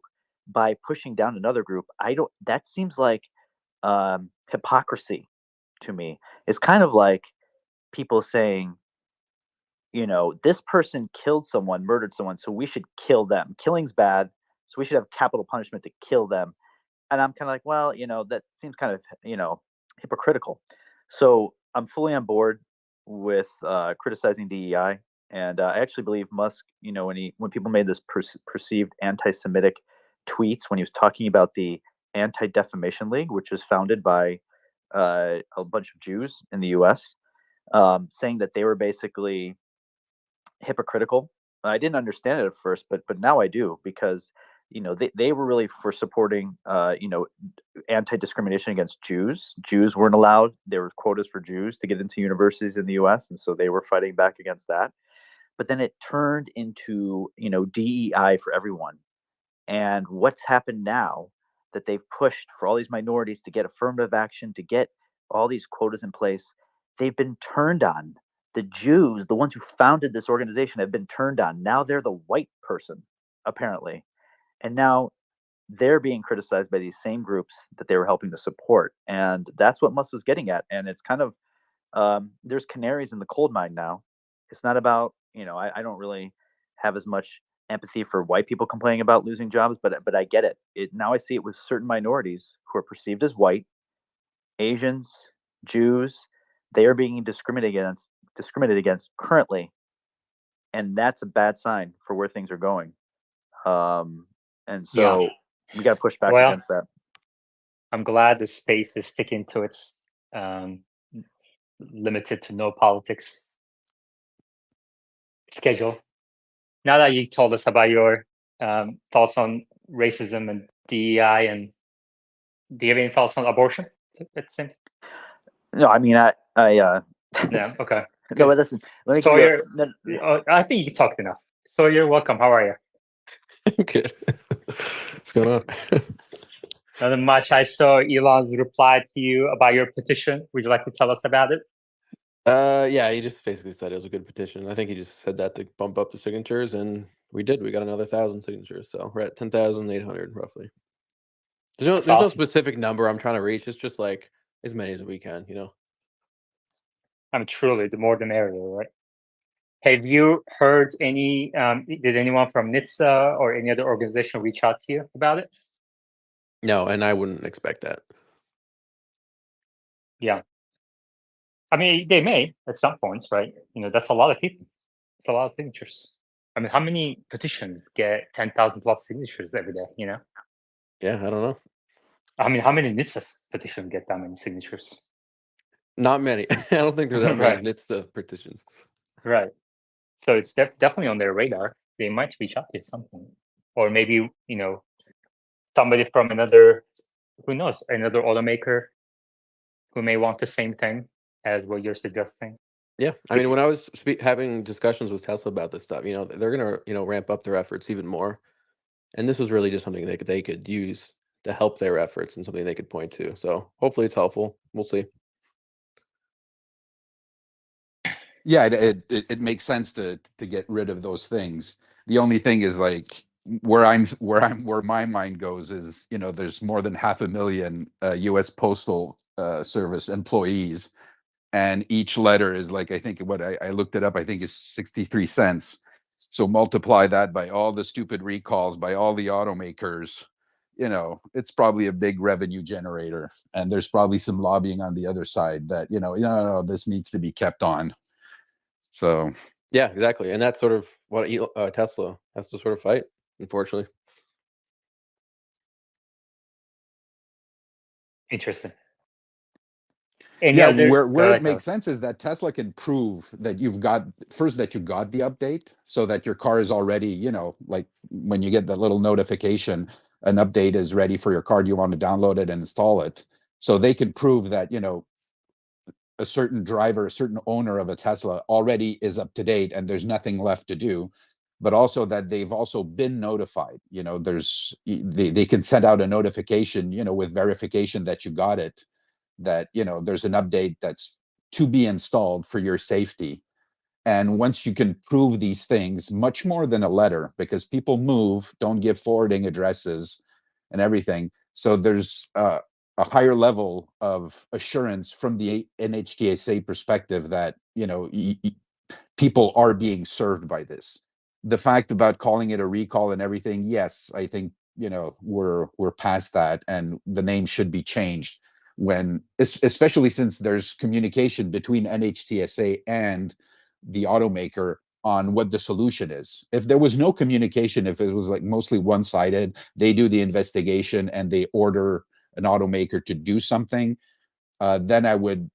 by pushing down another group, that seems like hypocrisy to me. It's kind of like people saying, this person killed someone, murdered someone, so we should kill them. Killing's bad, so we should have capital punishment to kill them. And I'm kind of like, well, that seems kind of, hypocritical. So I'm fully on board with criticizing DEI, and I actually believe Musk, when people made this perceived anti-Semitic tweets when he was talking about the Anti-Defamation League, which was founded by a bunch of Jews in the U.S., saying that they were basically hypocritical. I didn't understand it at first, but now I do, because they were really for supporting anti-discrimination against Jews. Jews weren't allowed. There were quotas for Jews to get into universities in the U.S., and so they were fighting back against that. But then it turned into DEI for everyone. And what's happened now that they've pushed for all these minorities to get affirmative action, to get all these quotas in place, they've been turned on. The Jews, the ones who founded this organization, have been turned on. Now they're the white person, apparently. And now they're being criticized by these same groups that they were helping to support. And that's what Musk was getting at. And it's kind of, there's canaries in the coal mine now. It's not about, I don't really have as much empathy for white people complaining about losing jobs, but I get it. Now I see it with certain minorities who are perceived as white, Asians, Jews. They are being discriminated against currently, and that's a bad sign for where things are going. And so we got to push back against that. I'm glad the space is sticking to its limited to no politics schedule. Now that you told us about your thoughts on racism and DEI, and do you have any thoughts on abortion? No, I mean, no, okay. No, but listen. Sawyer, I think you talked enough. Sawyer, welcome. How are you? Good. What's going on? Nothing much. I saw Elon's reply to you about your petition. Would you like to tell us about it? Yeah, he just basically said it was a good petition. I think he just said that to bump up the signatures, and we did. We got another 1,000 signatures, so we're at 10,800 roughly. There's no specific number I'm trying to reach. It's just like as many as we can, I mean, truly, the more the merrier, right? Have you heard any? Did anyone from NHTSA or any other organization reach out to you about it? No, and I wouldn't expect that. Yeah. I mean, they may at some points, right? That's a lot of people. It's a lot of signatures. I mean, how many petitions get 10,000 plus signatures every day? Yeah, I don't know. I mean, how many NHTSA petitions get that many signatures? Not many. I don't think there's that many NHTSA petitions. Right. So it's definitely on their radar. They might reach out to you at some point, or maybe somebody from another, who knows, another automaker who may want the same thing as what you're suggesting. Yeah, I mean, when I was having discussions with Tesla about this stuff, they're gonna ramp up their efforts even more, and this was really just something they could use to help their efforts and something they could point to. So hopefully it's helpful. We'll see. Yeah, it makes sense to get rid of those things. The only thing is like where my mind goes is there's more than 500,000 U.S. Postal Service employees, and each letter is like, I think what I looked it up, I think is 63 cents. So multiply that by all the stupid recalls by all the automakers. It's probably a big revenue generator, and there's probably some lobbying on the other side that no, this needs to be kept on. So yeah, exactly, and that's sort of what Tesla has to sort of fight, unfortunately. Interesting. Any Yeah, other? where Go it ahead, makes House. sense is that Tesla can prove that you've got first that you got the update, so that your car is already, like when you get the little notification, an update is ready for your car, you want to download it and install it. So they could prove that, a certain driver, a certain owner of a Tesla already is up to date and there's nothing left to do. But also that they've also been notified. They can send out a notification, with verification that you got it, that there's an update that's to be installed for your safety. And once you can prove these things, much more than a letter, because people move, don't give forwarding addresses and everything, so there's a higher level of assurance from the NHTSA perspective that people are being served by this. The fact about calling it a recall and everything, yes, I think we're past that, and the name should be changed, when especially since there's communication between NHTSA and the automaker on what the solution is. If there was no communication, if it was like mostly one-sided, they do the investigation and they order an automaker to do something, then I would,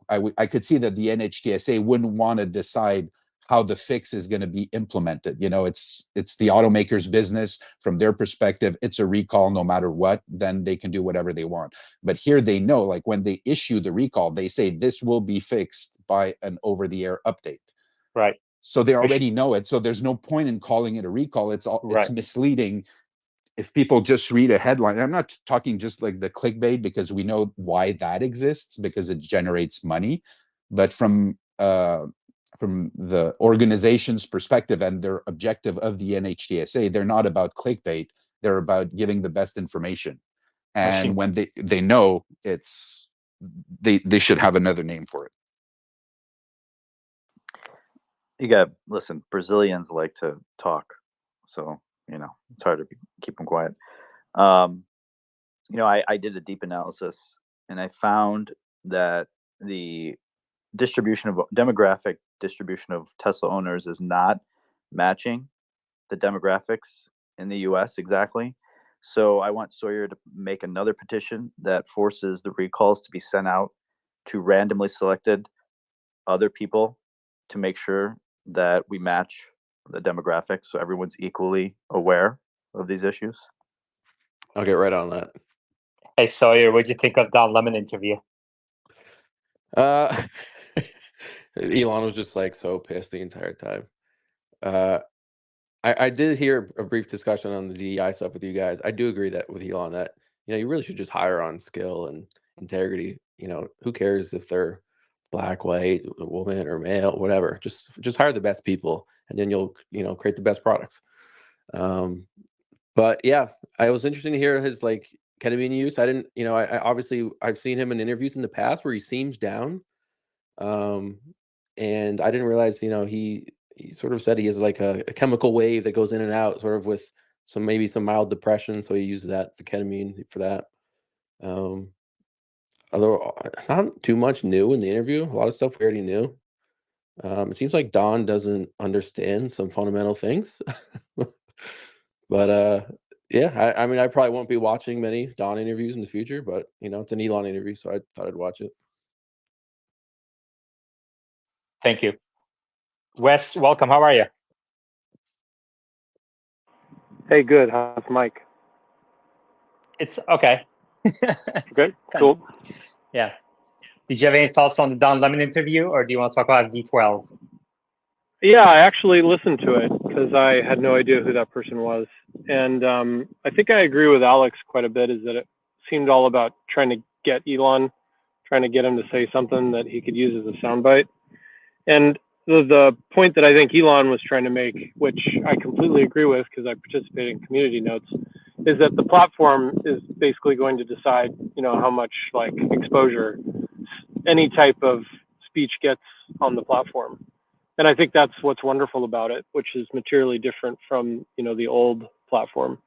I could see that the NHTSA wouldn't want to decide how the fix is going to be implemented. It's the automaker's business. From their perspective, it's a recall no matter what, then they can do whatever they want. But here they know, like when they issue the recall, they say this will be fixed by an over-the-air update. Right. So they already know it. So there's no point in calling it a recall. It's Right. misleading if people just read a headline. I'm not talking just like the clickbait, because we know why that exists, because it generates money. But from the organization's perspective and their objective of the NHTSA, they're not about clickbait. They're about giving the best information. And when they know it's, they should have another name for it. You got listen. Brazilians like to talk, so it's hard to keep them quiet. I did a deep analysis, and I found that the demographic distribution of Tesla owners is not matching the demographics in the US exactly. So I want Sawyer to make another petition that forces the recalls to be sent out to randomly selected other people, to make sure that we match the demographics so everyone's equally aware of these issues. I'll get right on that. Hey Sawyer, what'd you think of Don Lemon interview? Elon was just like so pissed the entire time. I did hear a brief discussion on the DEI stuff with you guys. I do agree that with Elon that you really should just hire on skill and integrity. Who cares if they're black, white, woman, or male, whatever. Just hire the best people, and then you'll create the best products. But yeah, I was interested to hear his ketamine use. I didn't, I obviously I've seen him in interviews in the past where he seems down, and I didn't realize he sort of said he has like a chemical wave that goes in and out, sort of with maybe some mild depression. So he uses the ketamine for that. Although not too much new in the interview, a lot of stuff we already knew. It seems like Don doesn't understand some fundamental things. But yeah, I mean, I probably won't be watching many Don interviews in the future, but it's an Elon interview, so I thought I'd watch it. Thank you. Wes, welcome. How are you? Hey, good. How's Mike? It's okay. Okay, cool. Yeah. Did you have any thoughts on the Don Lemon interview, or do you want to talk about V12? Yeah, I actually listened to it because I had no idea who that person was. And I think I agree with Alex quite a bit, is that it seemed all about trying to get Elon, trying to get him to say something that he could use as a soundbite. And the point that I think Elon was trying to make, which I completely agree with because I participate in community notes, is that the platform is basically going to decide, how much exposure any type of speech gets on the platform. And I think that's what's wonderful about it, which is materially different from, the old platform.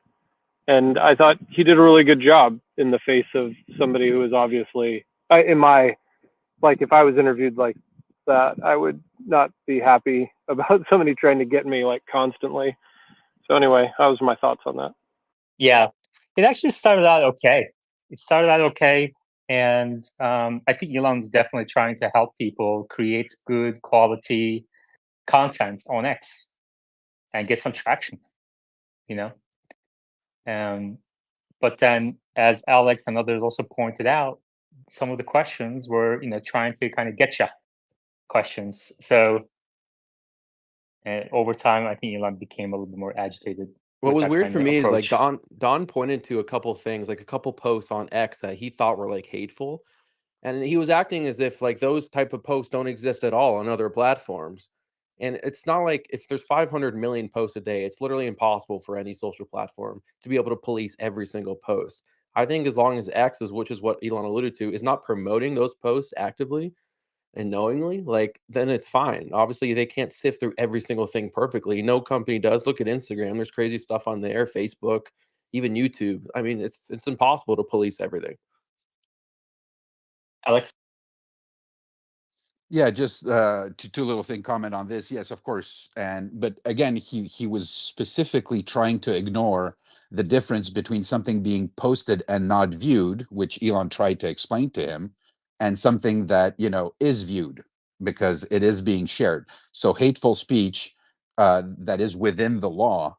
And I thought he did a really good job in the face of somebody who is obviously, if I was interviewed like that, I would not be happy about somebody trying to get me constantly. So anyway, that was my thoughts on that. Yeah, it actually started out okay. And I think Elon's definitely trying to help people create good quality content on X and get some traction, you know. But then, as Alex and others also pointed out, some of the questions were, trying to kind of get you questions. So over time, I think Elon became a little bit more agitated What with was that weird kind for of me is like approach. Don pointed to a couple things, like a couple posts on X that he thought were like hateful, and he was acting as if like those type of posts don't exist at all on other platforms. And it's not like if there's 500 million posts a day, it's literally impossible for any social platform to be able to police every single post. I think as long as X is, which is what Elon alluded to, is not promoting those posts actively and knowingly, like, then it's fine. Obviously, they can't sift through every single thing perfectly. No company does. Look at Instagram. There's crazy stuff on there, Facebook, even YouTube. I mean, it's impossible to police everything. Alex? Yeah, just two little thing comment on this. Yes, of course, but again, he was specifically trying to ignore the difference between something being posted and not viewed, which Elon tried to explain to him, and something that is viewed because it is being shared. So hateful speech that is within the law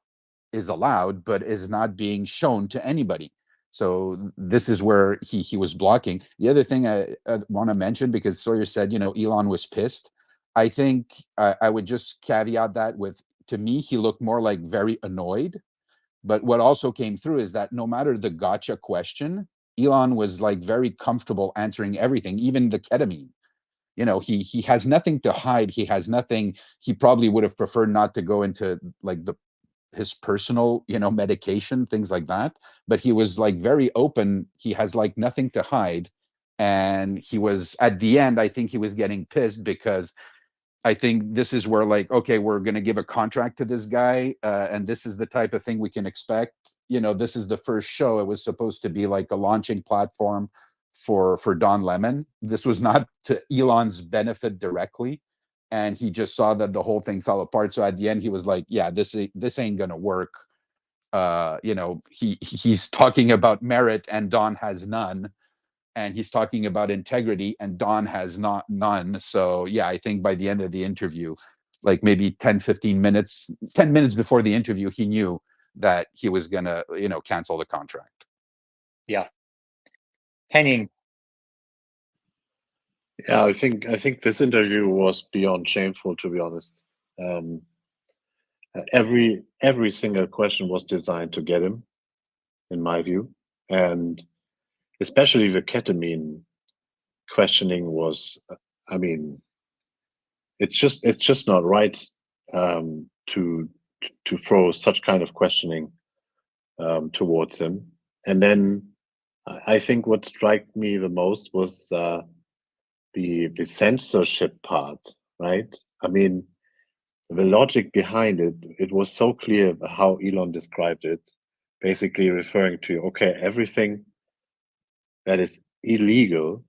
is allowed, but is not being shown to anybody. So this is where he was blocking. The other thing I want to mention, because Sawyer said, Elon was pissed. I think I would just caveat that with, to me, he looked more like very annoyed. But what also came through is that no matter the gotcha question, Elon was like very comfortable answering everything, even the ketamine. He has nothing to hide. He has nothing. He probably would have preferred not to go into like his personal medication, things like that, but he was like very open. He has like nothing to hide, and he was, at the end, I think he was getting pissed because I think this is where, like, okay, we're going to give a contract to this guy, and this is the type of thing we can expect. This is the first show. It was supposed to be like a launching platform for Don Lemon. This was not to Elon's benefit directly, and he just saw that the whole thing fell apart. So at the end, he was like, "Yeah, this ain't gonna work." He's talking about merit, and Don has none, and he's talking about integrity, and Don has none. So yeah, I think by the end of the interview, like maybe 10 minutes before the interview, he knew that he was gonna cancel the contract. Yeah. Henning. Yeah, I think this interview was beyond shameful, to be honest. Every single question was designed to get him, in my view, and especially the ketamine questioning was, I mean, it's just not right to throw such kind of questioning towards him. And then I think what struck me the most was the censorship part, right? I mean, the logic behind it was so clear how Elon described it, basically referring to, okay, everything that is illegal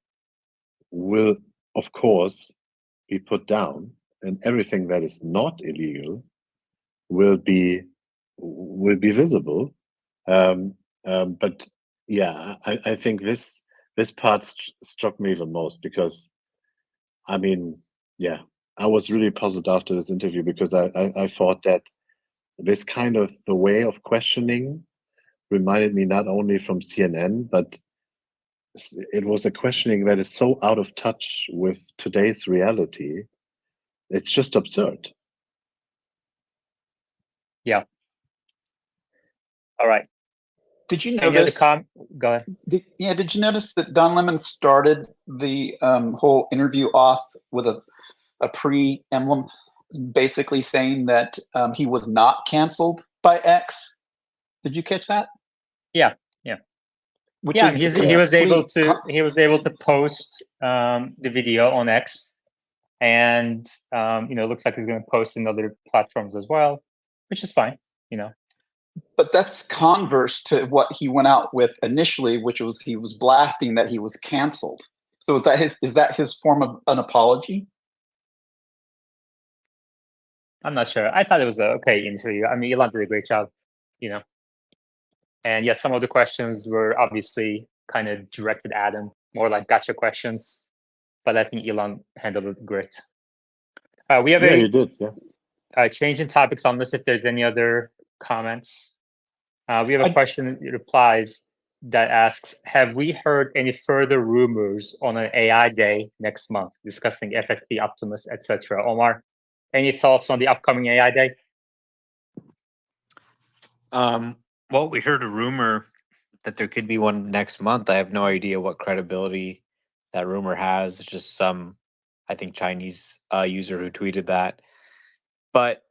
will, of course, be put down, and everything that is not illegal will be visible. But yeah, I think this part struck me the most because, I mean, yeah, I was really puzzled after this interview because I thought that this kind of the way of questioning reminded me not only from CNN, but it was a questioning that is so out of touch with today's reality. It's just absurd. Yeah. All right. Did you Any other notice? Go ahead. Did you notice that Don Lemon started the whole interview off with a pre-emblem, basically saying that he was not canceled by X? Did you catch that? Yeah, yeah. Which yeah, is he was able to post the video on X, and it looks like he's going to post in other platforms as well, which is fine. But that's converse to what he went out with initially, which was he was blasting that he was canceled. So is that his form of an apology? I'm not sure. I thought it was a okay interview. I mean, Elon did a great job, and yeah, some of the questions were obviously kind of directed at him. more like gotcha questions, but I think Elon handled it great. We have Yeah, you did. Yeah. change in topics on this if there's any other comments. We have a I- question that replies that asks, have we heard any further rumors on an AI day next month discussing FSD, Optimus, etc.? Omar, any thoughts on the upcoming AI day? Well, we heard a rumor that there could be one next month. I have no idea what credibility that rumor has. It's just some, I think, Chinese user who tweeted that. But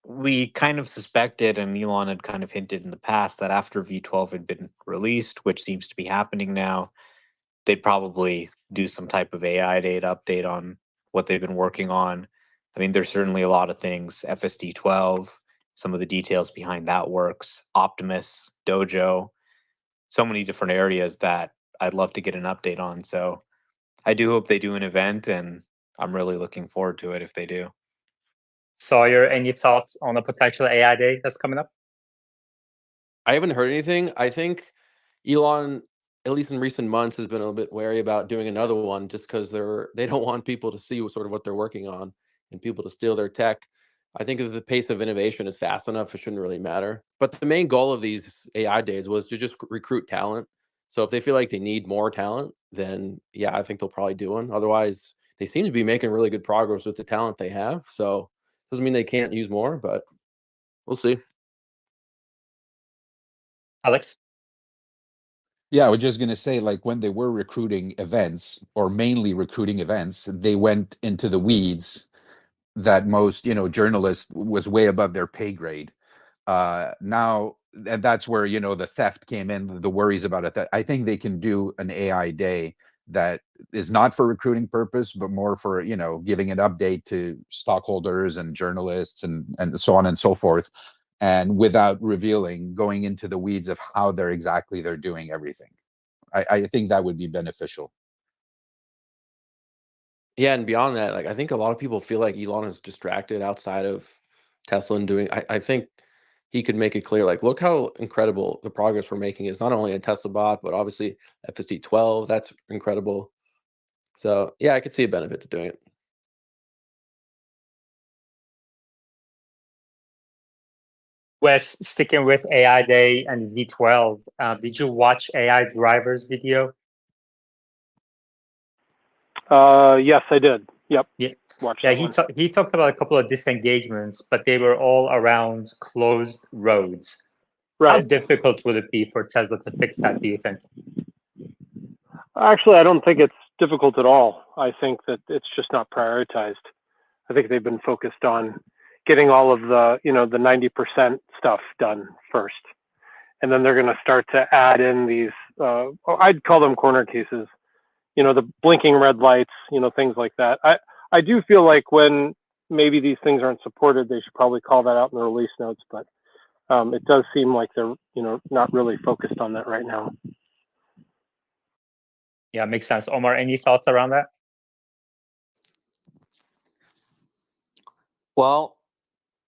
we kind of suspected, and Elon had kind of hinted in the past, that after V12 had been released, which seems to be happening now, they'd probably do some type of AI data update on what they've been working on. I mean, there's certainly a lot of things, FSD 12, some of the details behind that works, Optimus, Dojo, so many different areas that I'd love to get an update on. So I do hope they do an event, and I'm really looking forward to it if they do. Sawyer, any thoughts on a potential AI day that's coming up? I haven't heard anything. I think Elon, at least in recent months, has been a little bit wary about doing another one just because they don't want people to see sort of what they're working on and people to steal their tech. I think if the pace of innovation is fast enough, it shouldn't really matter. But the main goal of these AI days was to just recruit talent. So if they feel like they need more talent, then yeah, I think they'll probably do one. Otherwise, they seem to be making really good progress with the talent they have. So doesn't mean they can't use more, but we'll see. Alex? Yeah, I was just gonna say, like when they were recruiting events or mainly recruiting events, they went into the weeds that most, journalists was way above their pay grade. Now, and that's where, the theft came in, the worries about it. That I think they can do an AI day that is not for recruiting purpose, but more for, giving an update to stockholders and journalists and so on and so forth. And without revealing, going into the weeds of how they're doing everything. I think that would be beneficial. Yeah, and beyond that, like I think a lot of people feel like Elon is distracted outside of Tesla and doing. I think he could make it clear, like, look how incredible the progress we're making is not only a Tesla bot, but obviously FSD 12. That's incredible. So yeah, I could see a benefit to doing it. Wes, sticking with AI Day and V12, did you watch AI Drivers video? Yes, I did. Yep. Yeah, Watch yeah. that one. He talked about a couple of disengagements, but they were all around closed roads. How Right. difficult would it be for Tesla to fix that, do you think? Actually, I don't think it's difficult at all. I think that it's just not prioritized. I think they've been focused on getting all of the, the 90% stuff done first. And then they're going to start to add in these, I'd call them corner cases, the blinking red lights, things like that. I do feel like when maybe these things aren't supported, they should probably call that out in the release notes, but it does seem like they're, not really focused on that right now. Yeah, makes sense. Omar, any thoughts around that? Well,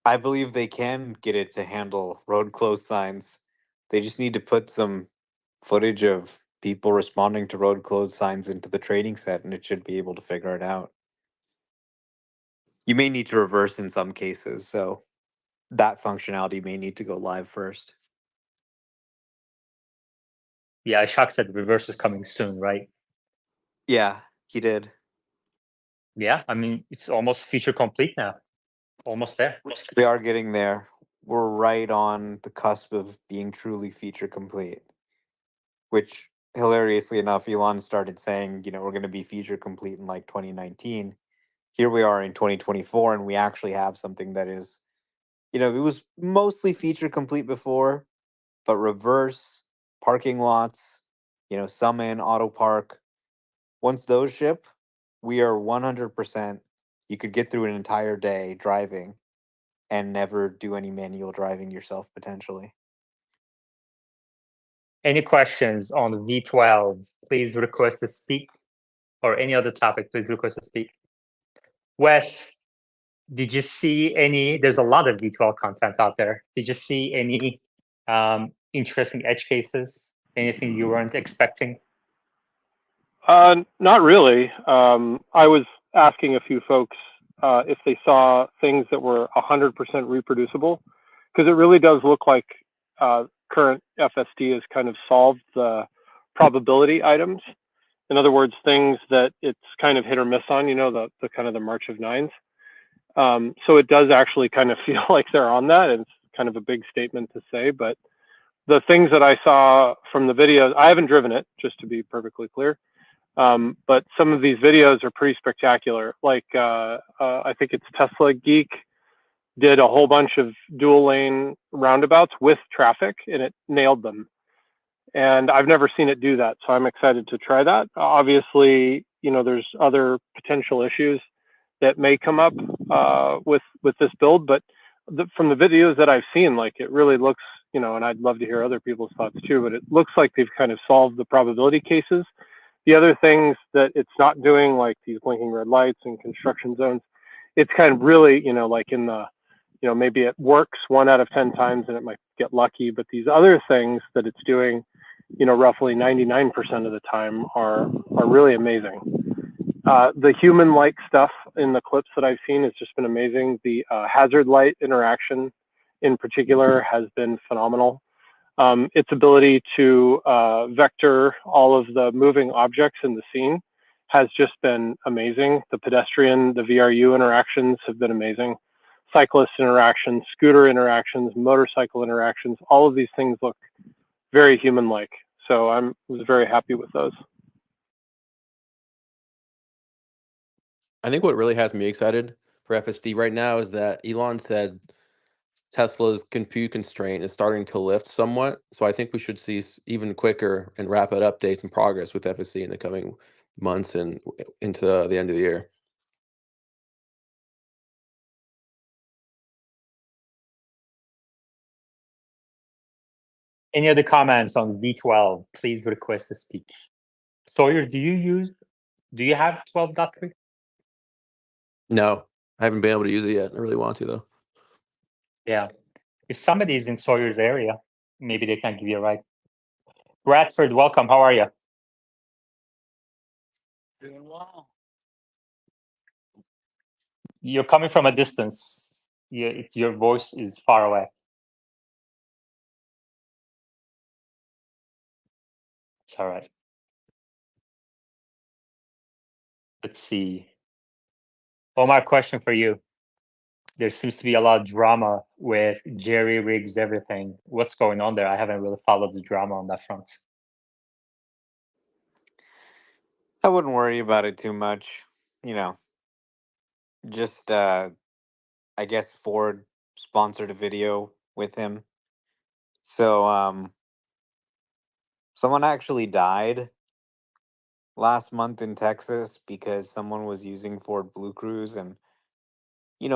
I believe they can get it to handle road closed signs. They just need to put some footage of people responding to road closed signs into the training set, and it should be able to figure it out. You may need to reverse in some cases, so that functionality may need to go live first. Yeah, Ishak said reverse is coming soon, right? Yeah, he did. Yeah, I mean, it's almost feature complete now. Almost there. We are getting there. We're right on the cusp of being truly feature complete, which hilariously enough, Elon started saying, we're going to be feature complete in like 2019. Here we are in 2024, and we actually have something that is, it was mostly feature complete before, but reverse, parking lots, summon, auto park. Once those ship, we are 100%. You could get through an entire day driving and never do any manual driving yourself potentially. Any questions on V12? Please request to speak, or any other topic, please request to speak. Wes, did you see any? There's a lot of V12 content out there. Did you see any interesting edge cases? Anything you weren't expecting? Not really. I was asking a few folks if they saw things that were 100% reproducible, because it really does look like current FSD has kind of solved the probability items. In other words, things that it's kind of hit or miss on, the kind of the March of Nines. So it does actually kind of feel like they're on that. And it's kind of a big statement to say, but the things that I saw from the videos, I haven't driven it, just to be perfectly clear. But some of these videos are pretty spectacular. Like I think it's Tesla Geek did a whole bunch of dual lane roundabouts with traffic, and it nailed them. And I've never seen it do that, so I'm excited to try that. Obviously, there's other potential issues that may come up with this build, but from the videos that I've seen, like it really looks, and I'd love to hear other people's thoughts too, but it looks like they've kind of solved the probability cases. The other things that it's not doing, like these blinking red lights and construction zones, it's kind of really, like in the, maybe it works 1 out of 10 times and it might get lucky, but these other things that it's doing, roughly 99% of the time are really amazing. The human-like stuff in the clips that I've seen has just been amazing. The hazard light interaction in particular has been phenomenal. Its ability to vector all of the moving objects in the scene has just been amazing. The pedestrian, the VRU interactions have been amazing. Cyclist interactions, scooter interactions, motorcycle interactions, all of these things look very human-like. So I was very happy with those. I think what really has me excited for FSD right now is that Elon said Tesla's compute constraint is starting to lift somewhat. So I think we should see even quicker and rapid updates and progress with FSD in the coming months and into the end of the year. Any other comments on V12? Please request to speak. Sawyer, do you have 12.3? No, I haven't been able to use it yet. I really want to though. Yeah. If somebody is in Sawyer's area, maybe they can give you a ride. Bradford, welcome. How are you? Doing well. You're coming from a distance. Your voice is far away. It's all right. Let's see. Omar, question for you. There seems to be a lot of drama with jerry rigs, everything. What's going on there? I haven't really followed the drama on that front. I wouldn't worry about it too much. Just I guess Ford sponsored a video with him. So someone actually died last month in Texas because someone was using Ford Blue Cruise, and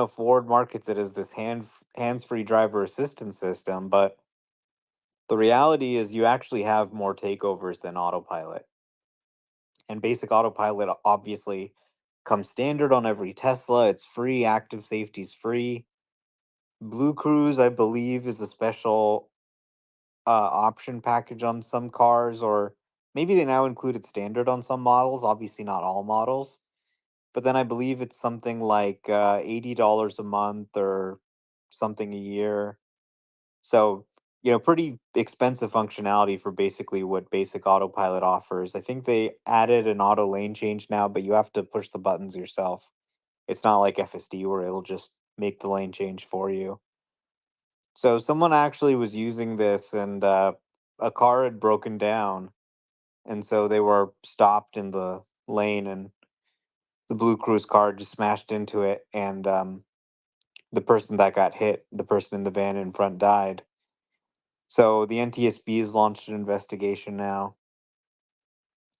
Ford markets it as this hands-free driver assistance system, but the reality is you actually have more takeovers than autopilot. And basic autopilot obviously comes standard on every Tesla. It's free, active safety's free. Blue Cruise, I believe, is a special option package on some cars, or maybe they now include it standard on some models, obviously not all models. But then I believe it's something like $80 a month or something a year. So, pretty expensive functionality for basically what basic autopilot offers. I think they added an auto lane change now, but you have to push the buttons yourself. It's not like FSD where it'll just make the lane change for you. So someone actually was using this, and a car had broken down, and so they were stopped in the lane, and the Blue Cruise car just smashed into it, and the person that got hit, the person in the van in front, died. So the NTSB has launched an investigation now.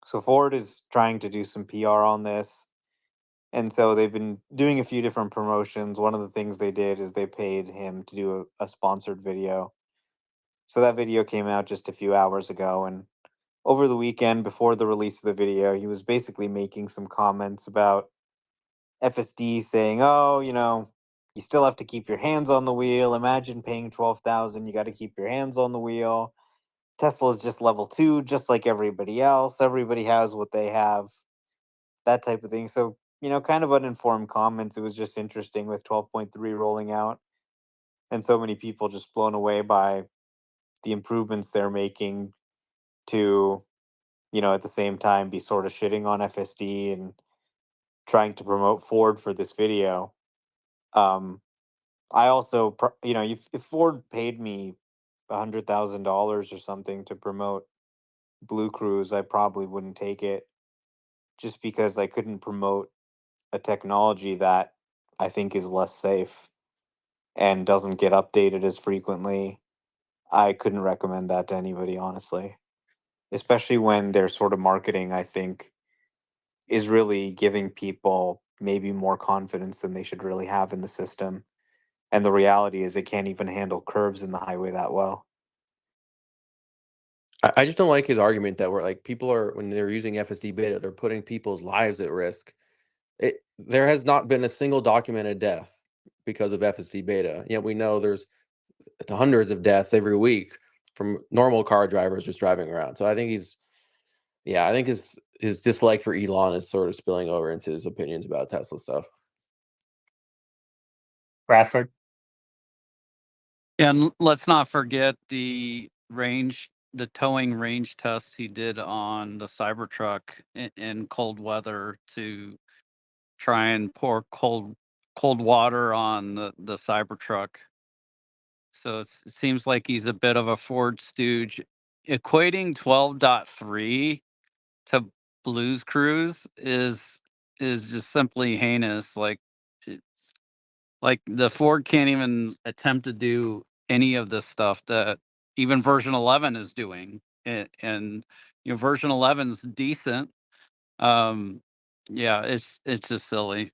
So Ford is trying to do some PR on this. And so they've been doing a few different promotions. One of the things they did is they paid him to do a sponsored video. So that video came out just a few hours ago. And over the weekend, before the release of the video, he was basically making some comments about FSD, saying, "Oh, you still have to keep your hands on the wheel. Imagine paying $12,000. You got to keep your hands on the wheel. Tesla's just level 2, just like everybody else. Everybody has what they have, that type of thing. So, kind of uninformed comments. It was just interesting with 12.3 rolling out and so many people just blown away by the improvements they're making to, at the same time be sort of shitting on FSD and trying to promote Ford for this video. I also, if Ford paid me $100,000 or something to promote Blue Cruise, I probably wouldn't take it just because I couldn't promote a technology that I think is less safe and doesn't get updated as frequently. I couldn't recommend that to anybody, honestly, especially when their sort of marketing, I think, is really giving people maybe more confidence than they should really have in the system. And the reality is it can't even handle curves in the highway that well. I just don't like his argument that we're like people are when they're using FSD beta, they're putting people's lives at risk. There has not been a single documented death because of FSD beta. Yet we know there's hundreds of deaths every week from normal car drivers just driving around. So I think I think his dislike for Elon is sort of spilling over into his opinions about Tesla stuff. Bradford. And let's not forget the towing range tests he did on the Cybertruck in cold weather to try and pour cold water on the Cybertruck. So it seems like he's a bit of a Ford stooge. Equating 12.3 to Blues Cruise is just simply heinous. Like the Ford can't even attempt to do any of this stuff that even version 11 is doing, and version 11's decent. Yeah, it's just silly.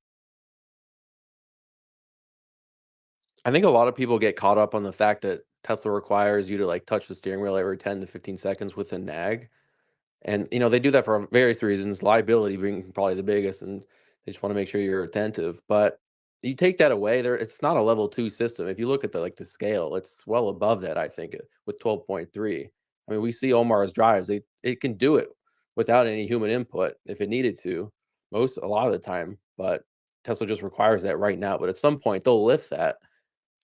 I think a lot of people get caught up on the fact that Tesla requires you to like touch the steering wheel every 10 to 15 seconds with a nag. And they do that for various reasons, liability being probably the biggest, and they just want to make sure you're attentive. But you take that away, it's not a level 2 system. If you look at the scale, it's well above that, I think, with 12.3. I mean, we see Omar's drives, it can do it without any human input if it needed to, a lot of the time. But Tesla just requires that right now. But at some point they'll lift that,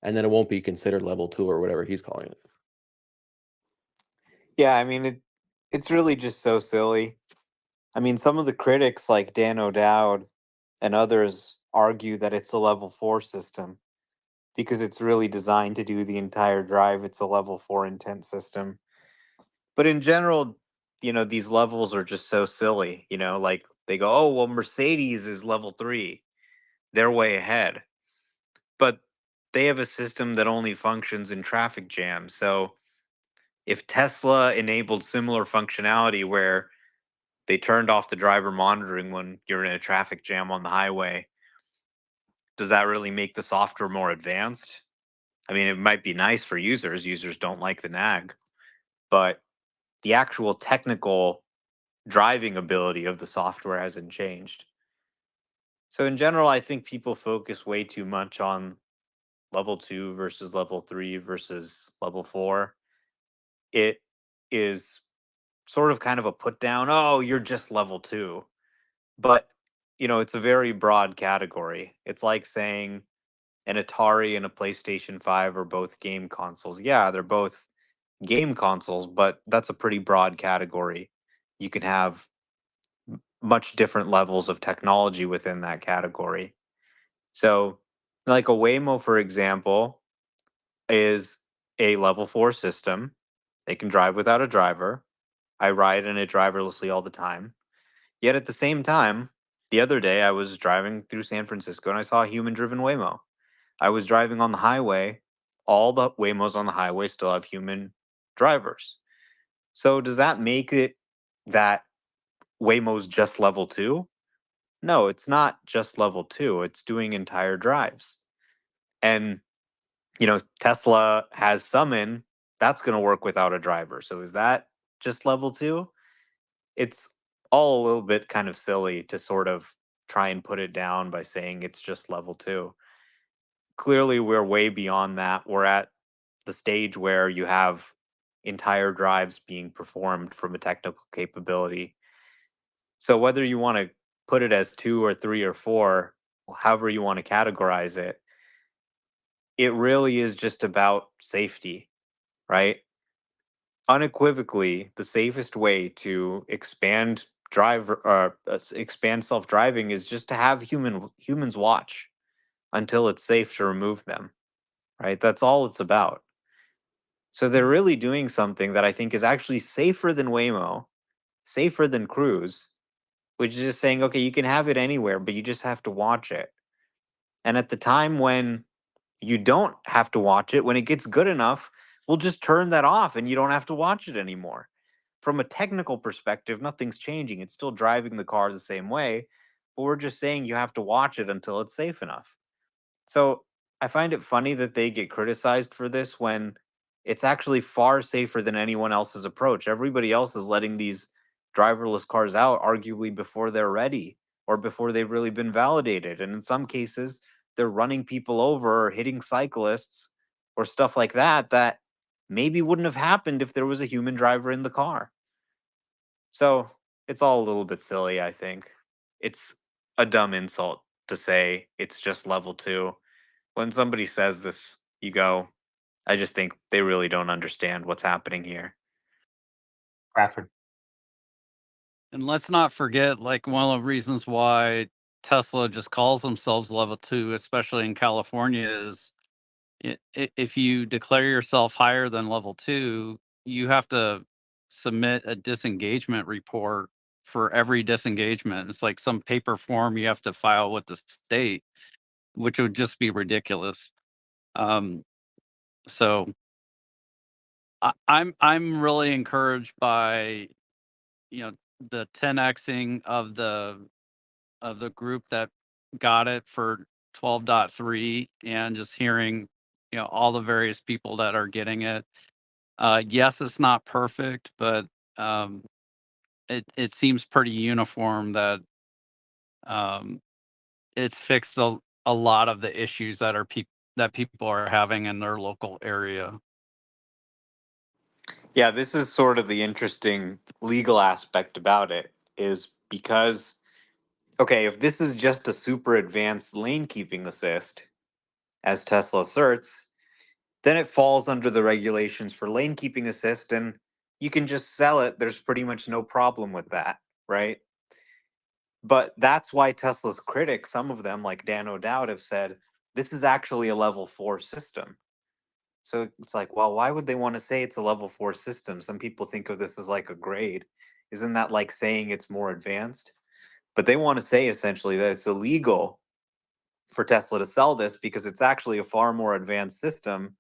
and then it won't be considered level 2 or whatever he's calling it. Yeah, I mean, it's really just so silly. I mean, some of the critics like Dan O'Dowd and others argue that it's a level 4 system because it's really designed to do the entire drive. It's a level 4 intent system. But in general, these levels are just so silly. Like they go, oh, well, Mercedes is level 3. They're way ahead. But they have a system that only functions in traffic jams. So if Tesla enabled similar functionality where they turned off the driver monitoring when you're in a traffic jam on the highway, does that really make the software more advanced? I mean, it might be nice for users. Users don't like the nag, but the actual technical driving ability of the software hasn't changed. So in general, I think people focus way too much on level 2 versus level 3 versus level 4. It is sort of kind of a put down, oh, you're just level 2. But, it's a very broad category. It's like saying an Atari and a PlayStation 5 are both game consoles. Yeah, they're both game consoles, but that's a pretty broad category. You can have much different levels of technology within that category. So, like a Waymo, for example, is a level 4 system. They can drive without a driver. I ride in it driverlessly all the time. Yet at the same time, the other day I was driving through San Francisco and I saw a human driven Waymo. I was driving on the highway. All the Waymos on the highway still have human drivers. So does that make it that Waymo's just level 2? No, it's not just level 2. It's doing entire drives. And Tesla has Summon, that's going to work without a driver. So is that just level 2? It's all a little bit kind of silly to sort of try and put it down by saying it's just level 2. Clearly, we're way beyond that. We're at the stage where you have entire drives being performed from a technical capability. So whether you want to put it as 2 or 3 or 4, however you want to categorize it, it really is just about safety, right? Unequivocally, the safest way to expand expand self-driving is just to have humans watch until it's safe to remove them, right? That's all it's about. So they're really doing something that I think is actually safer than Waymo, safer than Cruise, which is just saying, okay, you can have it anywhere, but you just have to watch it. And at the time when you don't have to watch it, when it gets good enough, we'll just turn that off and you don't have to watch it anymore. From a technical perspective, nothing's changing. It's still driving the car the same way, but we're just saying you have to watch it until it's safe enough. So I find it funny that they get criticized for this when it's actually far safer than anyone else's approach. Everybody else is letting these driverless cars out, arguably before they're ready or before they've really been validated. And in some cases, they're running people over or hitting cyclists or stuff like that that maybe wouldn't have happened if there was a human driver in the car. So it's all a little bit silly, I think. It's a dumb insult to say it's just level 2. When somebody says this, you go, I just think they really don't understand what's happening here. Bradford. And let's not forget, like, one of the reasons why Tesla just calls themselves level 2, especially in California, is if you declare yourself higher than level 2, you have to submit a disengagement report for every disengagement. It's like some paper form you have to file with the state, which would just be ridiculous. So I'm really encouraged by, the 10xing of the group that got it for 12.3, and just hearing, all the various people that are getting it. Yes, it's not perfect, but it seems pretty uniform that it's fixed a lot of the issues that people are having in their local area. Yeah, this is sort of the interesting legal aspect about it, is because, okay, if this is just a super advanced lane keeping assist, as Tesla asserts, then it falls under the regulations for lane keeping assist and you can just sell it. There's pretty much no problem with that, right? But that's why Tesla's critics, some of them like Dan O'Dowd, have said this is actually a level 4 system. So it's like, well, why would they want to say it's a level 4 system? Some people think of this as like a grade. Isn't that like saying it's more advanced? But they want to say essentially that it's illegal for Tesla to sell this because it's actually a far more advanced system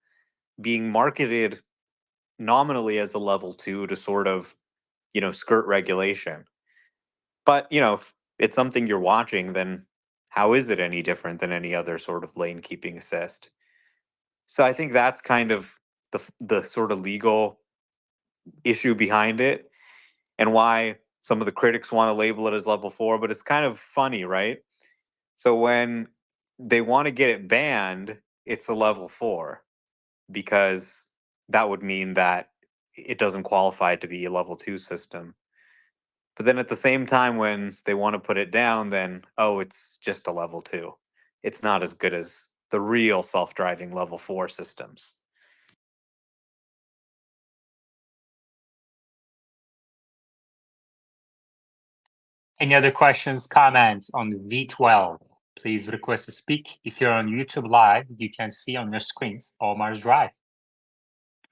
being marketed nominally as a level 2 to sort of, skirt regulation. But, if it's something you're watching, then how is it any different than any other sort of lane keeping assist? So I think that's kind of the sort of legal issue behind it and why some of the critics want to label it as level 4, but it's kind of funny, right? So when they want to get it banned, it's a level 4 because that would mean that it doesn't qualify to be a level 2 system. But then at the same time, when they want to put it down, then, oh, it's just a level 2. It's not as good as the real self driving level 4 systems. Any other questions, comments on V12? Please request to speak. If you're on YouTube Live, you can see on your screens Omar's drive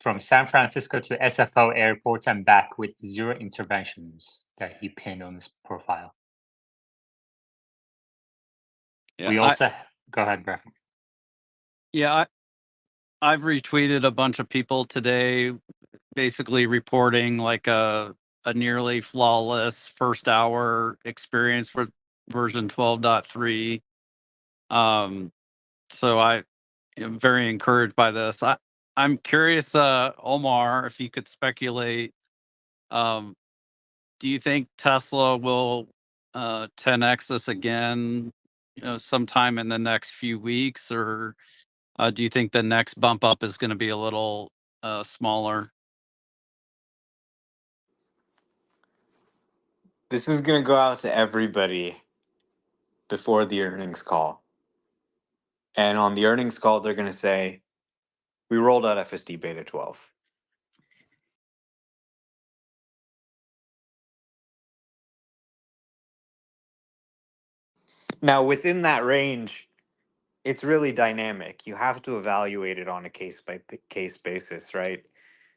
from San Francisco to SFO airport and back with 0 interventions that he pinned on his profile. Yeah, We also go ahead, Brett. Yeah, I've retweeted a bunch of people today, basically reporting like a nearly flawless first hour experience for version 12.3. So I am very encouraged by this. I'm curious, Omar, if you could speculate. Um, do you think Tesla will 10x this again, sometime in the next few weeks, or do you think the next bump up is going to be a little smaller? This is going to go out to everybody before the earnings call. And on the earnings call, they're going to say, we rolled out FSD Beta 12. Now, within that range, it's really dynamic. You have to evaluate it on a case by case basis, right?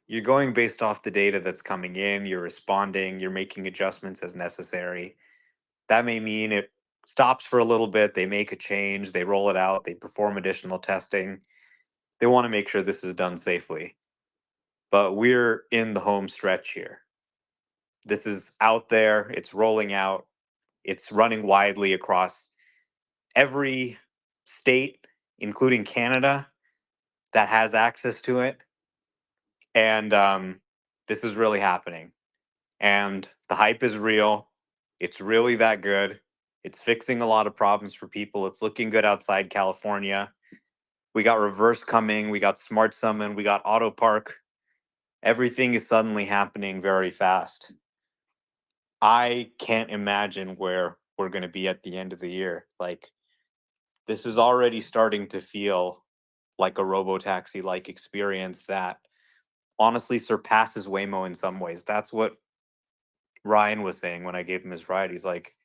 You're going based off the data that's coming in, you're responding, you're making adjustments as necessary. That may mean it stops for a little bit, they make a change, they roll it out, they perform additional testing. They want to make sure this is done safely. But we're in the home stretch here. This is out there, it's rolling out, it's running widely across every state, including Canada, that has access to it. And this is really happening. And the hype is real. It's really that good. It's fixing a lot of problems for people. It's looking good outside California. We got reverse coming. We got smart summon. We got auto park. Everything is suddenly happening very fast. I can't imagine where we're going to be at the end of the year. Like, this is already starting to feel like a robo-taxi like experience that honestly surpasses Waymo in some ways. That's what Ryan was saying when I gave him his ride. He's like,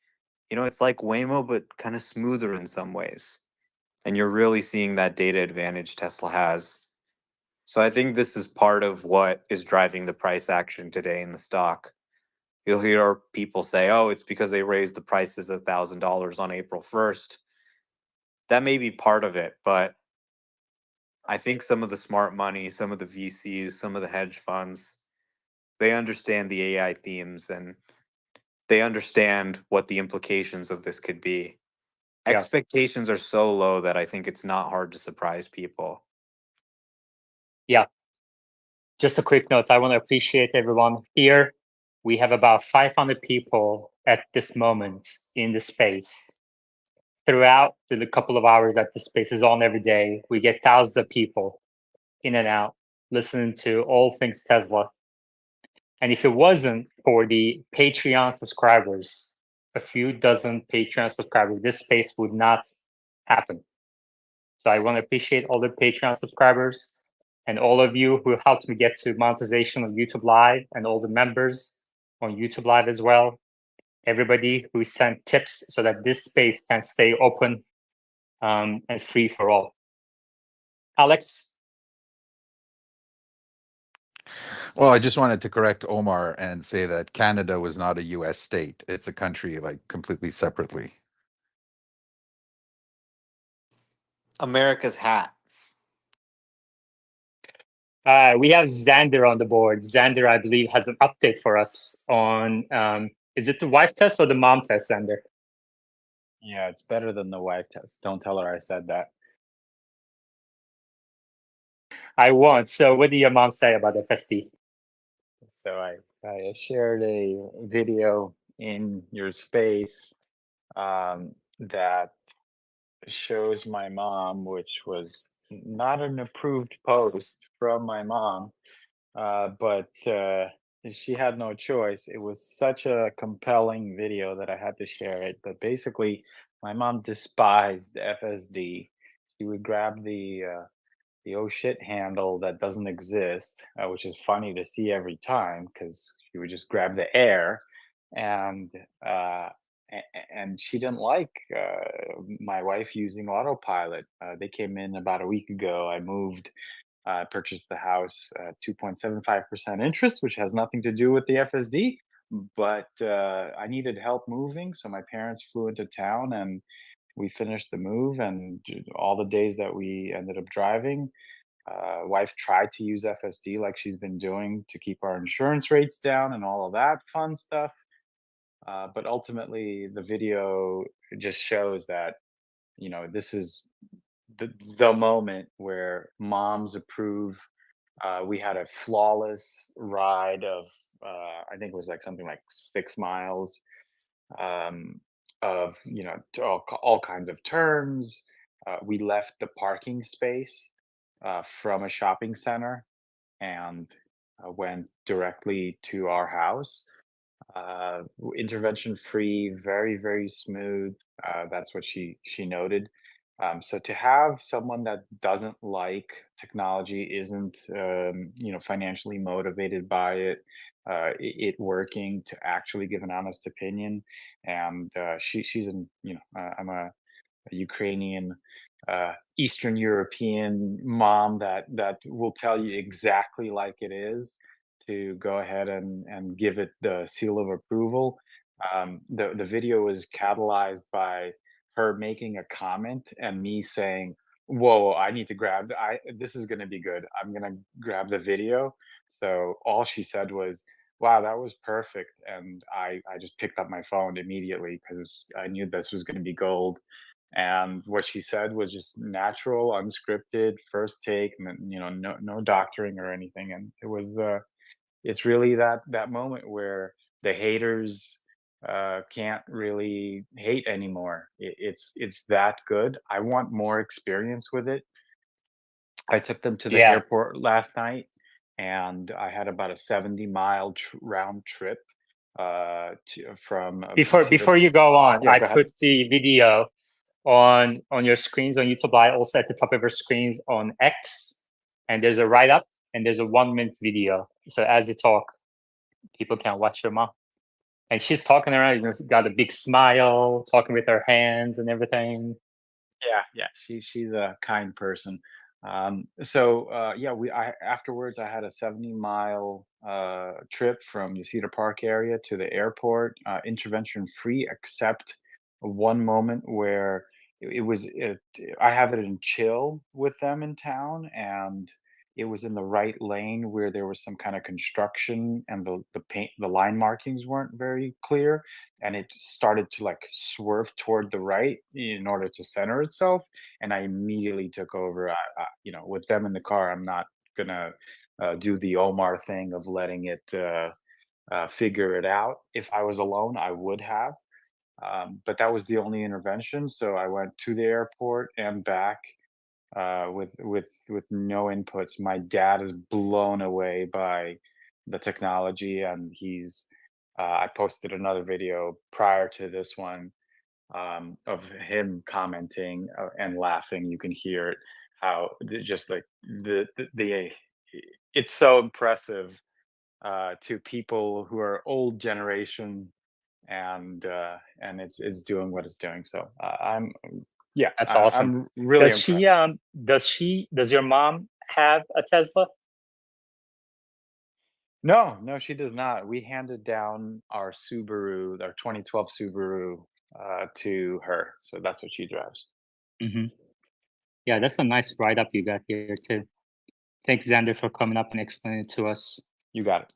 it's like Waymo, but kind of smoother in some ways. And you're really seeing that data advantage Tesla has. So I think this is part of what is driving the price action today in the stock. You'll hear people say, oh, it's because they raised the prices $1,000 on April 1st. That may be part of it, but I think some of the smart money, some of the VCs, some of the hedge funds, they understand the AI themes and they understand what the implications of this could be. Yeah. Expectations are so low that I think it's not hard to surprise people. Yeah. Just a quick note. I want to appreciate everyone here. We have about 500 people at this moment in the space. Throughout the couple of hours that the space is on every day, we get thousands of people in and out listening to all things Tesla. And if it wasn't for the Patreon subscribers, a few dozen Patreon subscribers, this space would not happen. So I want to appreciate all the Patreon subscribers and all of you who helped me get to monetization on YouTube Live and all the members on YouTube Live as well. Everybody who sent tips so that this space can stay open and free for all. Alex? Well, I just wanted to correct Omar and say that Canada was not a US state. It's a country like completely separately. America's hat. We have Xander on the board. Xander, I believe, has an update for us on, is it the wife test or the mom test, Xander? Yeah, it's better than the wife test. Don't tell her I said that. I won't. So what did your mom say about FSD? So I shared a video in your space that shows my mom, which was not an approved post from my mom, but she had no choice. It was such a compelling video that I had to share it. But basically, my mom despised FSD. She would grab the oh shit handle that doesn't exist, which is funny to see every time because she would just grab the air, and and she didn't like my wife using autopilot. They came in about a week ago. I moved. I purchased the house at 2.75% interest, which has nothing to do with the FSD. But I needed help moving, so my parents flew into town and we finished the move. And all the days that we ended up driving, wife tried to use FSD like she's been doing to keep our insurance rates down and all of that fun stuff. But ultimately, the video just shows that, this is the moment where moms approve. We had a flawless ride of, I think it was like something like 6 miles of, all kinds of turns. We left the parking space from a shopping center and went directly to our house. intervention free, very very smooth. That's what she noted. So to have someone that doesn't like technology, isn't financially motivated by it, it working, to actually give an honest opinion, and she's in I'm a Ukrainian, Eastern European mom that will tell you exactly like it is, to go ahead and give it the seal of approval. The video was catalyzed by her making a comment and me saying, "Whoa, I need to grab. This is going to be good. I'm going to grab the video." So all she said was, "Wow, that was perfect," and I just picked up my phone immediately because I knew this was going to be gold. And what she said was just natural, unscripted, first take, no doctoring or anything. And it was it's really that moment where the haters can't really hate anymore. It's that good. I want more experience with it. I took them to the Yeah. airport last night, and I had about a 70-mile round trip from Before you go on, Yeah, I go ahead. put the video on your screens on YouTube. I also at the top of your screens on X, and there's a write up and there's a 1 minute video. So as you talk, people can watch your mom, and she's talking around. She's got a big smile, talking with her hands and everything. Yeah, she's a kind person. So yeah, I afterwards I had a 70-mile trip from the Cedar Park area to the airport, intervention free, except one moment where I have it in chill with them in town, and it was in the right lane where there was some kind of construction, and the line markings weren't very clear, and it started to like swerve toward the right in order to center itself, and I immediately took over. With them in the car, I'm not gonna do the Omar thing of letting it figure it out. If I was alone, I would have, but that was the only intervention. So I went to the airport and back with no inputs. My dad is blown away by the technology, and he's. I posted another video prior to this one of him commenting and laughing. You can hear it, how just like the it's so impressive to people who are old generation, and it's doing what it's doing. So yeah, That's awesome. I'm really Does impressed. does your mom have a Tesla? No, she does not. We handed down our 2012 Subaru, to her, so that's what she drives. Hmm. Yeah, that's a nice write up you got here too. Thanks, Xander, for coming up and explaining it to us. You got it.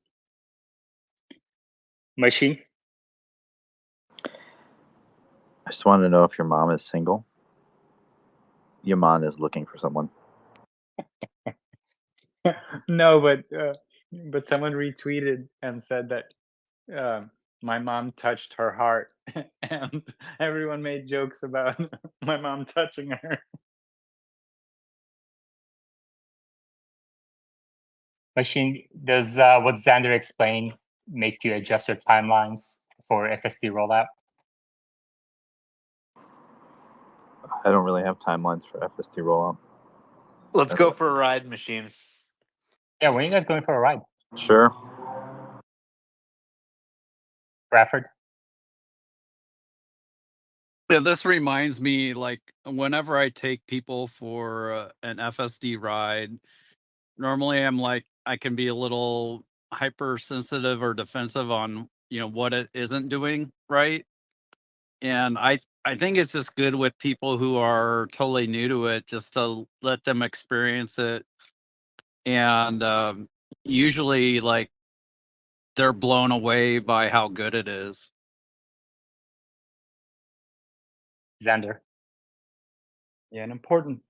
Machine. I just wanted to know if your mom is single. Your mom is looking for someone. No, but someone retweeted and said that my mom touched her heart, and everyone made jokes about my mom touching her. Machine, does what Xander explained make you adjust your timelines for FSD rollout? I don't really have timelines for FST rollout. Let's go for a ride, Machine. Yeah, when are you guys going for a ride? Sure. Bradford? Yeah, this reminds me, like, whenever I take people for an FSD ride, normally I'm like, I can be a little hypersensitive or defensive on, what it isn't doing right. And I think it's just good with people who are totally new to it, just to let them experience it. And usually, like, they're blown away by how good it is. Xander? Yeah, an important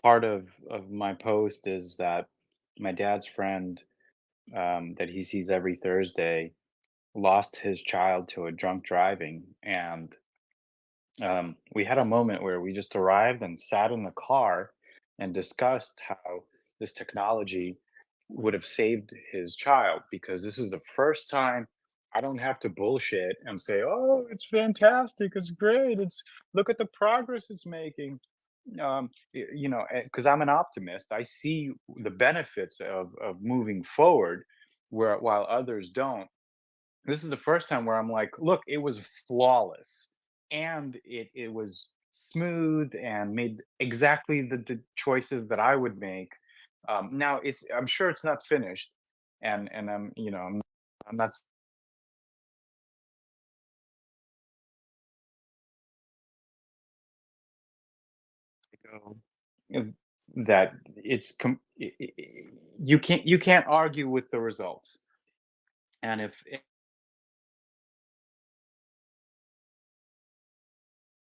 part of my post is that my dad's friend, that he sees every Thursday, lost his child to a drunk driving, and we had a moment where we just arrived and sat in the car and discussed how this technology would have saved his child, because this is the first time I don't have to bullshit and say, "Oh, it's fantastic, it's great, it's look at the progress it's making." You know, because I'm an optimist, I see the benefits of moving forward, where while others don't. This is the first time where I'm like, look, it was flawless, and it was smooth and made exactly the choices that I would make. Now I'm sure it's not finished, and I'm you know I'm not go that you can't argue with the results, and if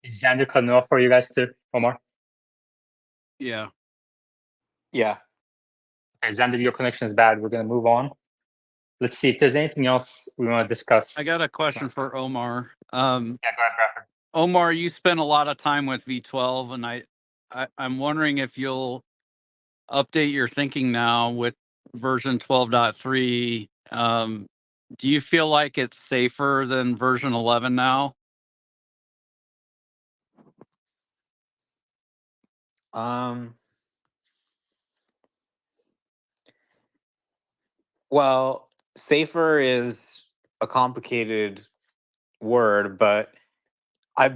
Is Xander cutting off for you guys too, Omar? Yeah. Yeah. Okay, Xander, your connection is bad. We're gonna move on. Let's see if there's anything else we want to discuss. I got a question for Omar. Yeah, go ahead, Bradford. Omar, you spent a lot of time with V12, and I'm wondering if you'll update your thinking now with version 12.3. Do you feel like it's safer than version 11 now? Well, safer is a complicated word, but I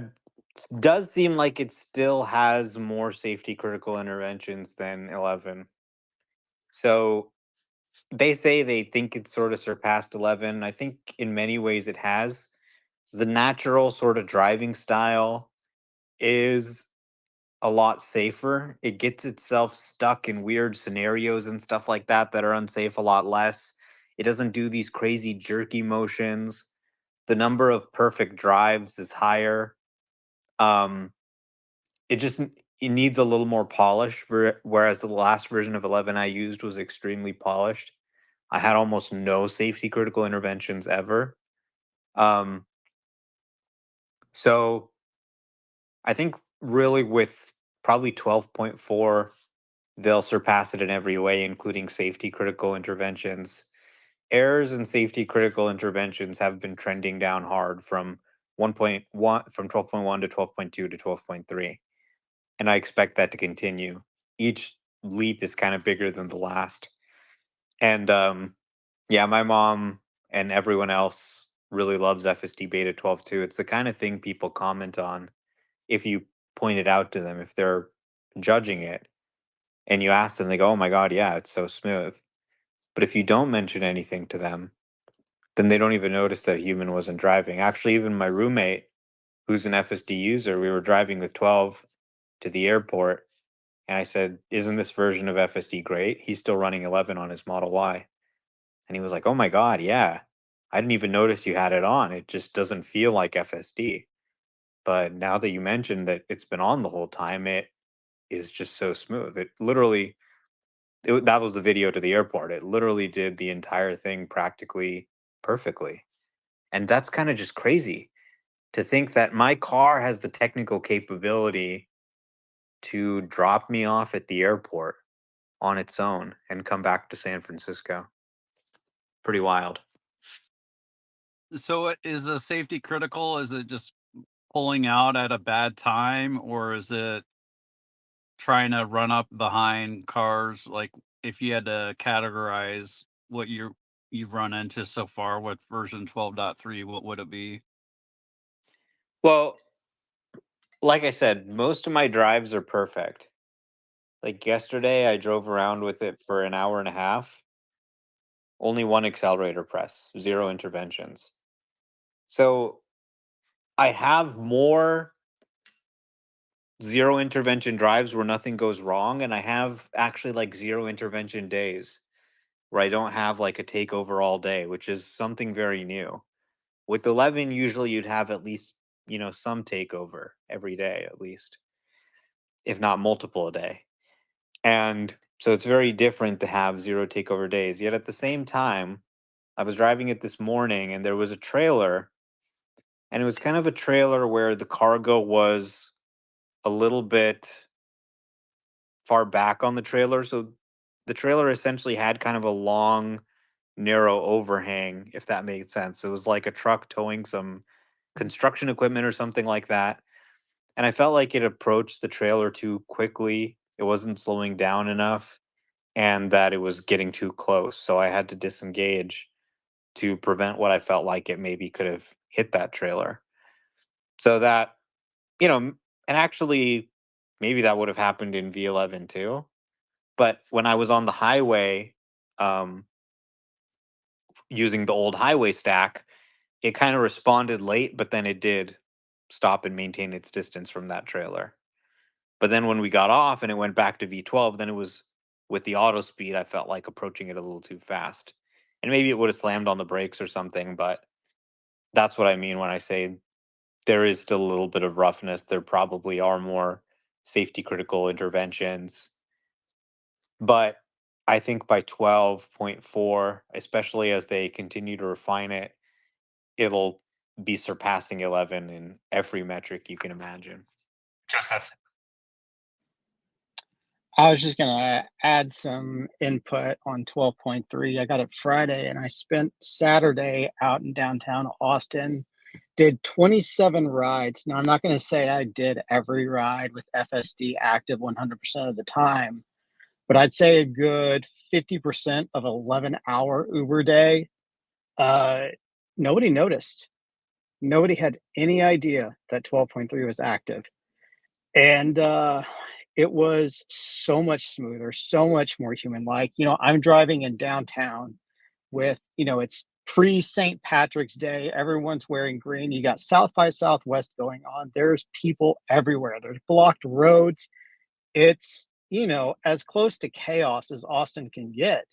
does seem like it still has more safety critical interventions than 11. So they say they think it's sort of surpassed 11. I think in many ways it has. The natural sort of driving style is a lot safer. It gets itself stuck in weird scenarios and stuff like that that are unsafe a lot less. It doesn't do these crazy jerky motions. The number of perfect drives is higher. Um, it needs a little more polish whereas the last version of 11 I used was extremely polished. I had almost no safety critical interventions ever. Um, so I think really with probably 12.4 they'll surpass it in every way, including safety critical interventions. Errors and safety critical interventions have been trending down hard from 1.1 from 12.1 to 12.2 to 12.3. And I expect that to continue. Each leap is kind of bigger than the last. And yeah, my mom and everyone else really loves FSD beta 12.2. It's the kind of thing people comment on if you point it out to them, if they're judging it and you ask them, they go, "Oh my God, yeah, it's so smooth." But if you don't mention anything to them, then they don't even notice that a human wasn't driving. Actually, even my roommate, who's an FSD user, we were driving with 12 to the airport, and I said, "Isn't this version of FSD great?" He's still running 11 on his Model Y. And he was like, "Oh my God, yeah. I didn't even notice you had it on. It just doesn't feel like FSD. But now that you mentioned that it's been on the whole time, it is just so smooth. It literally that was the video to the airport. It literally did the entire thing practically perfectly. And that's kind of just crazy to think that my car has the technical capability to drop me off at the airport on its own and come back to San Francisco. Pretty wild. So is a safety critical? Is it just pulling out at a bad time, or is it trying to run up behind cars? Like, if you had to categorize what you've run into so far with version 12.3, what would it be? Well, like I said, most of my drives are perfect. Like yesterday, I drove around with it for an hour and a half. Only one accelerator press, zero interventions. So I have more zero intervention drives where nothing goes wrong, and I have actually like zero intervention days where I don't have like a takeover all day, which is something very new. With 11, usually you'd have at least, some takeover every day, at least, if not multiple a day. And so it's very different to have zero takeover days. Yet at the same time, I was driving it this morning and there was a trailer, and it was kind of a trailer where the cargo was a little bit far back on the trailer. So the trailer essentially had kind of a long narrow overhang, if that made sense. It was like a truck towing some construction equipment or something like that. And I felt like it approached the trailer too quickly. It wasn't slowing down enough, and that it was getting too close. So I had to disengage to prevent what I felt like it maybe could have hit that trailer. So that, and actually, maybe that would have happened in V11 too. But when I was on the highway, um, using the old highway stack, it kind of responded late, but then it did stop and maintain its distance from that trailer. But then when we got off and it went back to V12, then it was with the auto speed, I felt like approaching it a little too fast. And maybe it would have slammed on the brakes or something, but that's what I mean when I say there is still a little bit of roughness. There probably are more safety critical interventions. But I think by 12.4, especially as they continue to refine it, it'll be surpassing 11 in every metric you can imagine. Joseph. I was just going to add some input on 12.3. I got it Friday and I spent Saturday out in downtown Austin, did 27 rides. Now, I'm not going to say I did every ride with FSD active 100% of the time, but I'd say a good 50% of 11-hour Uber day. Nobody noticed. Nobody had any idea that 12.3 was active. And it was so much smoother, so much more human-like. I'm driving in downtown with, it's pre-St. Patrick's Day. Everyone's wearing green. You got South by Southwest going on. There's people everywhere. There's blocked roads. It's, as close to chaos as Austin can get.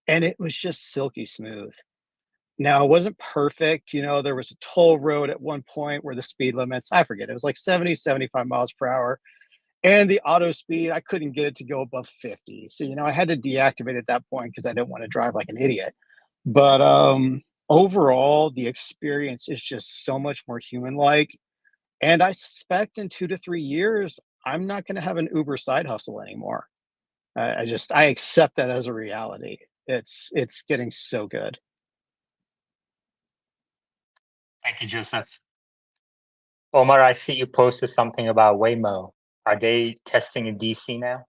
And it was just silky smooth. Now, it wasn't perfect. There was a toll road at one point where the speed limits, I forget, it was like 70, 75 miles per hour. And the auto speed, I couldn't get it to go above 50. So, I had to deactivate at that point because I didn't want to drive like an idiot. But overall, the experience is just so much more human-like. And I suspect in 2 to 3 years, I'm not going to have an Uber side hustle anymore. I accept that as a reality. It's getting so good. Thank you, Joseph. Omar, I see you posted something about Waymo. Are they testing in DC now?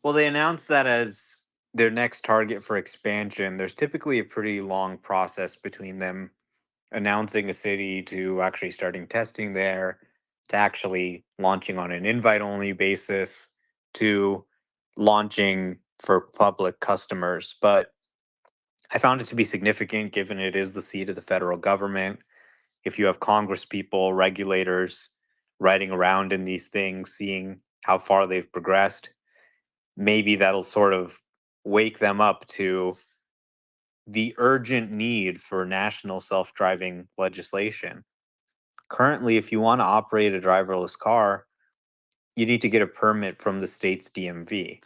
Well, they announced that as their next target for expansion. There's typically a pretty long process between them announcing a city to actually starting testing there, to actually launching on an invite only basis, to launching for public customers. But I found it to be significant given it is the seat of the federal government. If you have Congress people, regulators riding around in these things, seeing how far they've progressed, maybe that'll sort of wake them up to the urgent need for national self-driving legislation. Currently, if you want to operate a driverless car, you need to get a permit from the state's DMV.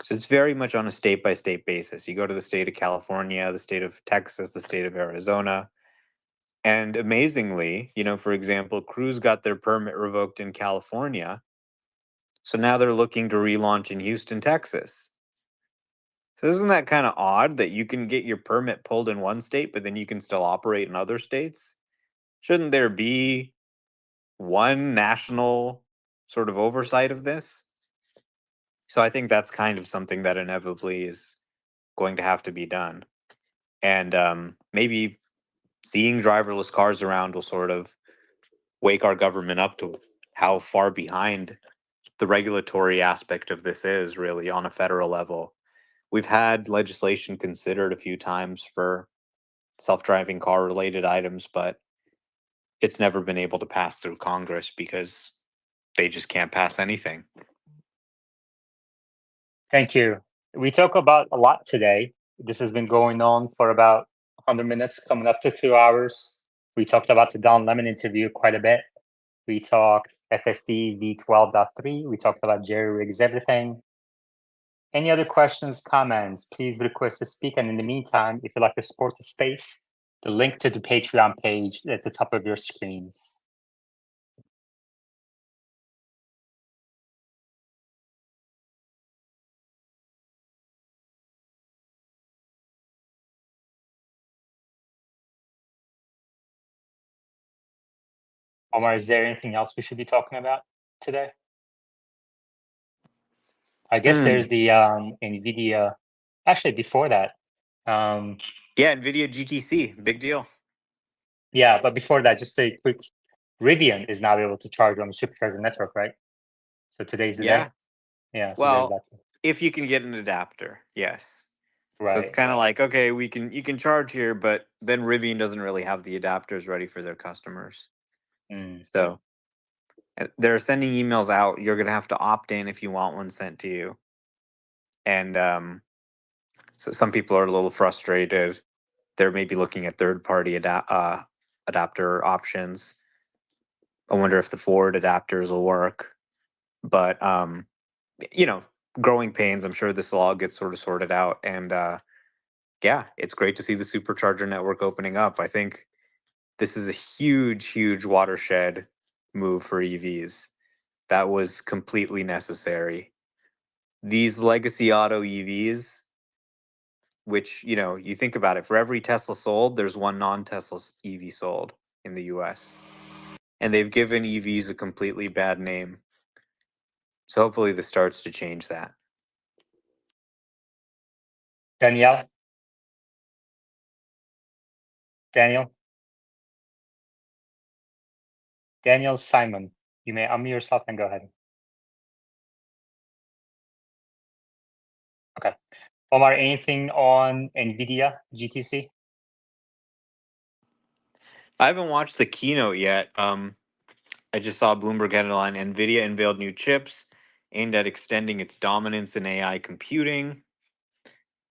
So it's very much on a state by state basis. You go to the state of California, the state of Texas, the state of Arizona. And amazingly, for example, Cruise got their permit revoked in California. So now they're looking to relaunch in Houston, Texas. So isn't that kind of odd that you can get your permit pulled in one state, but then you can still operate in other states? Shouldn't there be one national sort of oversight of this? So I think that's kind of something that inevitably is going to have to be done. And maybe seeing driverless cars around will sort of wake our government up to how far behind the regulatory aspect of this is really on a federal level. We've had legislation considered a few times for self-driving car related items, but it's never been able to pass through Congress because they just can't pass anything. Thank you. We talk about a lot today. This has been going on for about 100 minutes, coming up to 2 hours. We talked about the Don Lemon interview quite a bit. We talked FSD v12.3. We talked about Jerry Riggs Everything. Any other questions, comments, please request to speak. And in the meantime, if you'd like to support the space, the link to the Patreon page at the top of your screens. Omar, is there anything else we should be talking about today? I guess there's the NVIDIA. Actually, before that, Yeah, NVIDIA GTC, big deal. yeah, but before that, just a quick. Rivian is now able to charge on the supercharger network, right? So today's the day. Yeah. Yeah. So there's Well, that. if you can get an adapter, yes. So it's Right. kind of like, okay, you can charge here, but then Rivian doesn't really have the adapters ready for their customers. So they're sending emails out. You're gonna have to opt in if you want one sent to you. And so some people are a little frustrated. They're maybe looking at third-party adapter options. I wonder if the Ford adapters will work. But you know, growing pains. I'm sure this will all get sort of sorted out. And yeah, it's great to see the supercharger network opening up. I think this is a huge, huge watershed move for EVs. That was completely necessary. These legacy auto EVs, which, you know, you think about it, for every Tesla sold, there's one non-Tesla EV sold in the US. And they've given EVs a completely bad name. So hopefully this starts to change that. Danielle? Daniel? Daniel Simon, you may unmute yourself and go ahead. Okay. Omar, anything on NVIDIA GTC? I haven't watched the keynote yet. I just saw Bloomberg headline: NVIDIA unveiled new chips aimed at extending its dominance in AI computing.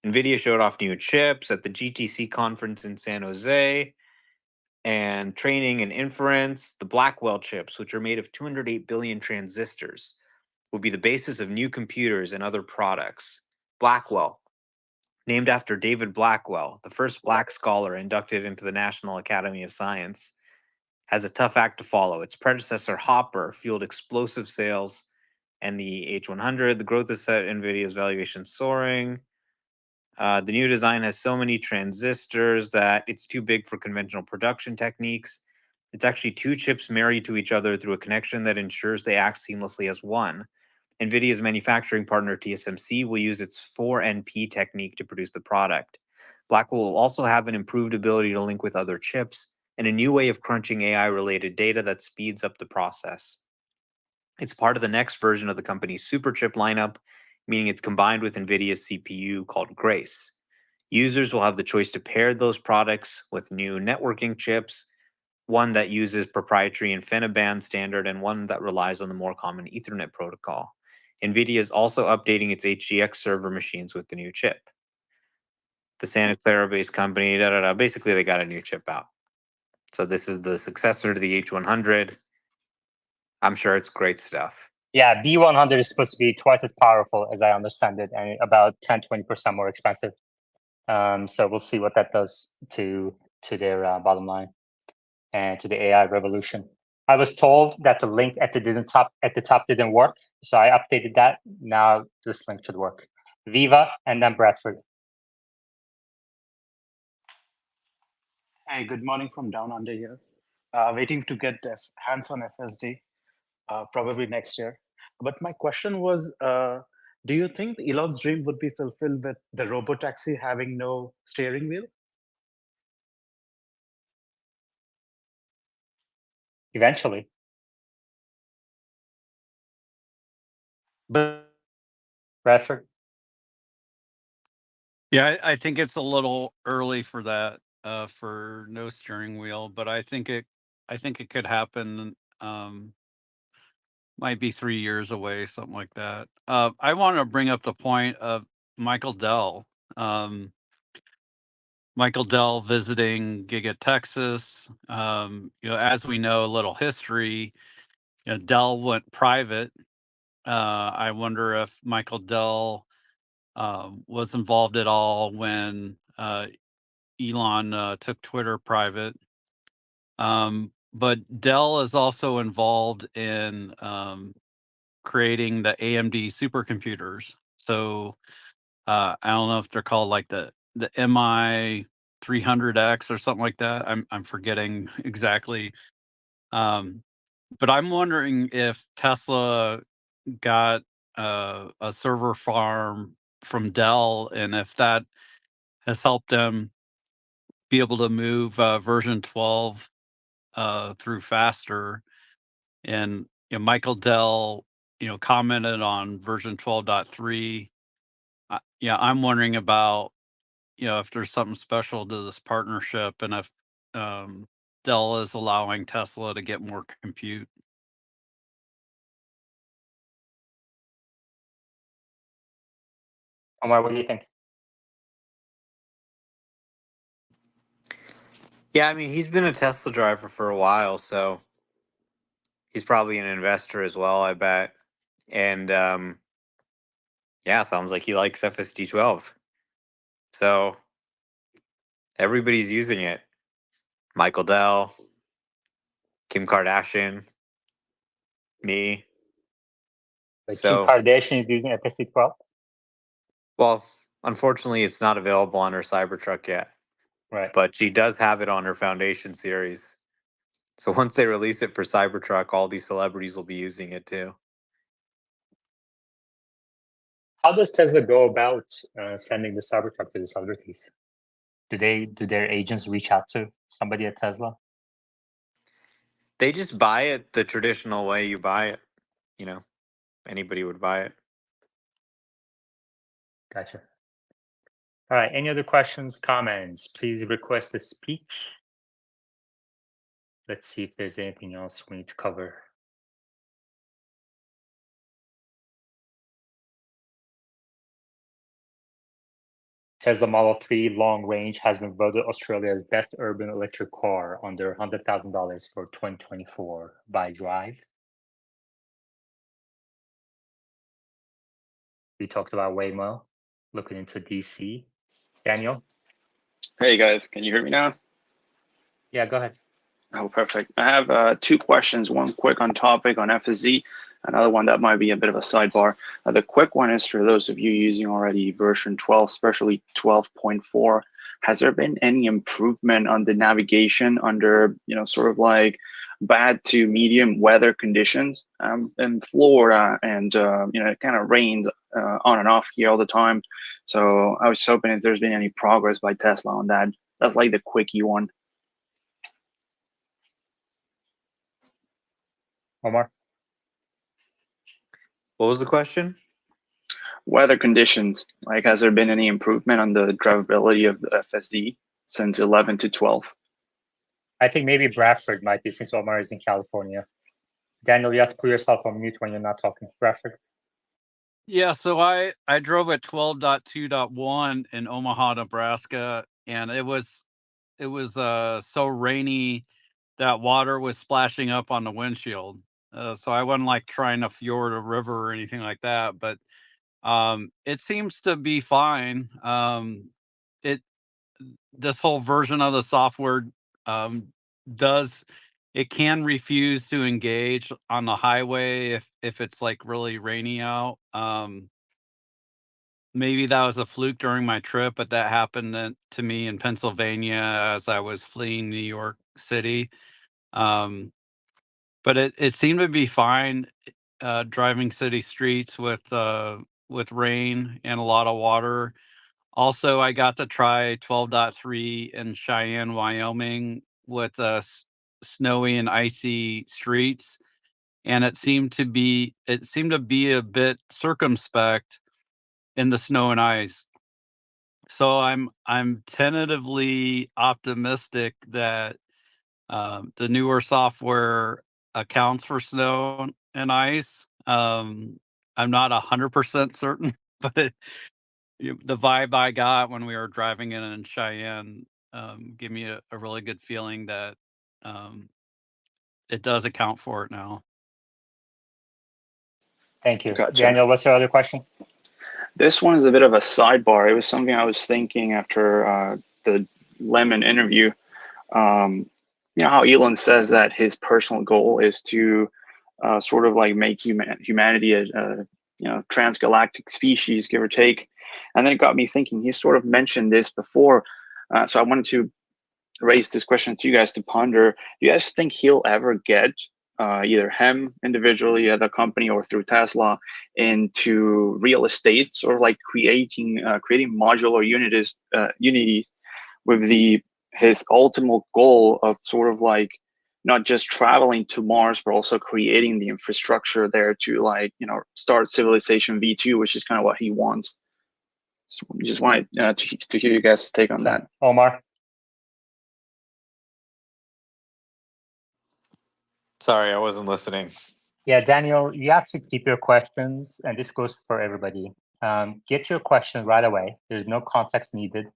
NVIDIA showed off new chips at the GTC conference in San Jose, and training and inference. The Blackwell chips, which are made of 208 billion transistors, will be the basis of new computers and other products. Blackwell, named after David Blackwell, the first black scholar inducted into the National Academy of Science, has a tough act to follow. Its predecessor, Hopper, fueled explosive sales, and the H100, the growth has set NVIDIA's valuation soaring. The new design has so many transistors that it's too big for conventional production techniques. It's actually two chips married to each other through a connection that ensures they act seamlessly as one. NVIDIA's manufacturing partner, TSMC, will use its 4NP technique to produce the product. Blackwell will also have an improved ability to link with other chips and a new way of crunching AI-related data that speeds up the process. It's part of the next version of the company's superchip lineup, meaning it's combined with NVIDIA's CPU called Grace. Users will have the choice to pair those products with new networking chips, one that uses proprietary InfiniBand standard and one that relies on the more common Ethernet protocol. NVIDIA is also updating its HGX server machines with the new chip. The Santa Clara-based company, basically they got a new chip out. So this is the successor to the H100. I'm sure it's great stuff. Yeah, B100 is supposed to be twice as powerful as I understand it, and about 10-20% more expensive. So we'll see what that does to their bottom line and to the AI revolution. I was told that the link at the top didn't work, so I updated that. Now this link should work. Viva and then Bradford. Hey, good morning from down under here. Waiting to get hands on FSD, probably next year. But my question was, do you think Elon's dream would be fulfilled with the robotaxi having no steering wheel? Eventually. But Bradford. Yeah, I think it's a little early for that, for no steering wheel, but I think it could happen. Might be 3 years away, something like that. I want to bring up the point of Michael Dell. Michael Dell visiting Giga Texas. As we know, a little history. Dell went private. I wonder if Michael Dell was involved at all when Elon took Twitter private. But Dell is also involved in creating the AMD supercomputers. So I don't know if they're called like the MI 300X or something like that. I'm forgetting exactly. But I'm wondering if Tesla got a server farm from Dell, and if that has helped them be able to move version 12 through faster. And Michael Dell, commented on version 12.3. Yeah, I'm wondering about if there's something special to this partnership, and if Dell is allowing Tesla to get more compute. Omar, what do you think? Yeah, I mean, he's been a Tesla driver for a while, so he's probably an investor as well, I bet. And yeah, sounds like he likes FSD 12. So everybody's using it. Michael Dell, Kim Kardashian, me. Like Kim So, Kardashian is using FSD 12. well, unfortunately, it's not available on her Cybertruck yet, Right. but she does have it on her Foundation series. So once they release it for Cybertruck, all these celebrities will be using it too. How does Tesla go about sending the Cybertruck to the celebrities? Do their agents reach out to somebody at Tesla? They just buy it the traditional way you buy it. Anybody would buy it. Gotcha. All right. Any other questions, comments? Please request to speak. Let's see if there's anything else we need to cover. Tesla Model 3 long range has been voted Australia's best urban electric car under $100,000 for 2024 by Drive. We talked about Waymo, looking into DC. Daniel? Hey guys, can you hear me now? Yeah, go ahead. Oh, perfect. I have two questions, one quick on topic on FSD, another one that might be a bit of a sidebar. The quick one is for those of you using already version 12, especially 12.4. Has there been any improvement on the navigation under, sort of like bad to medium weather conditions in Florida? And, it kind of rains on and off here all the time. So I was hoping if there's been any progress by Tesla on that. That's like the quickie one. Omar? What was the question? Weather conditions. Like, has there been any improvement on the drivability of the FSD since 11 to 12? I think maybe Bradford might be, since Omar is in California. Daniel, you have to put yourself on mute when you're not talking. Bradford? Yeah, so I drove at 12.2.1 in Omaha, Nebraska, and it was so rainy that water was splashing up on the windshield. So I wasn't like trying to fjord a river or anything like that, but it seems to be fine. It This whole version of the software um, it can refuse to engage on the highway if it's like really rainy out. Maybe that was a fluke during my trip, but that happened to me in Pennsylvania as I was fleeing New York City. But it seemed to be fine driving city streets with rain and a lot of water. Also, I got to try 12.3 in Cheyenne, Wyoming with snowy and icy streets, and it seemed to be a bit circumspect in the snow and ice. So I'm tentatively optimistic that the newer software accounts for snow and ice. I'm not 100% certain, but the vibe I got when we were driving in Cheyenne gave me a really good feeling that um, it does account for it now. Thank you. Gotcha. Daniel, what's your other question? This one is a bit of a sidebar. It was something I was thinking after the Lemon interview. How Elon says that his personal goal is to sort of like make humanity a transgalactic species, give or take. And then it got me thinking. He sort of mentioned this before, so I wanted to raise this question to you guys to ponder. Do you guys think he'll ever get either him individually at the company or through Tesla into real estate, sort of like creating modular unities with his ultimate goal of sort of like not just traveling to Mars, but also creating the infrastructure there to like, start civilization V2, which is kind of what he wants. So just wanted to hear you guys' take on that. Omar. Sorry, I wasn't listening. Yeah, Daniel, you have to keep your questions, and this goes for everybody. Get your question right away. There's no context needed.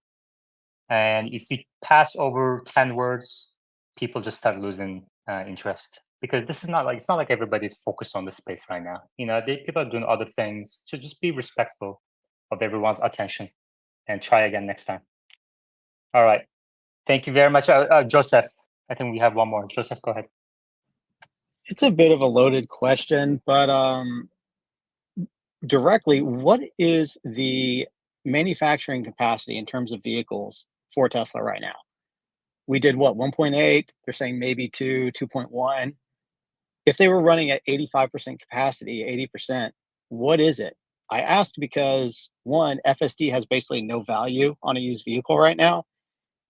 And if you pass over 10 words, people just start losing interest, because this is not like, it's not like everybody's focused on the space right now. People are doing other things. So just be respectful of everyone's attention and try again next time. All right. Thank you very much. Joseph, I think we have one more. Joseph, go ahead. It's a bit of a loaded question, but directly, what is the manufacturing capacity in terms of vehicles for Tesla right now? We did what, 1.8? They're saying maybe 2.1. If they were running at 85% capacity, 80%, what is it? I asked because one, FSD has basically no value on a used vehicle right now.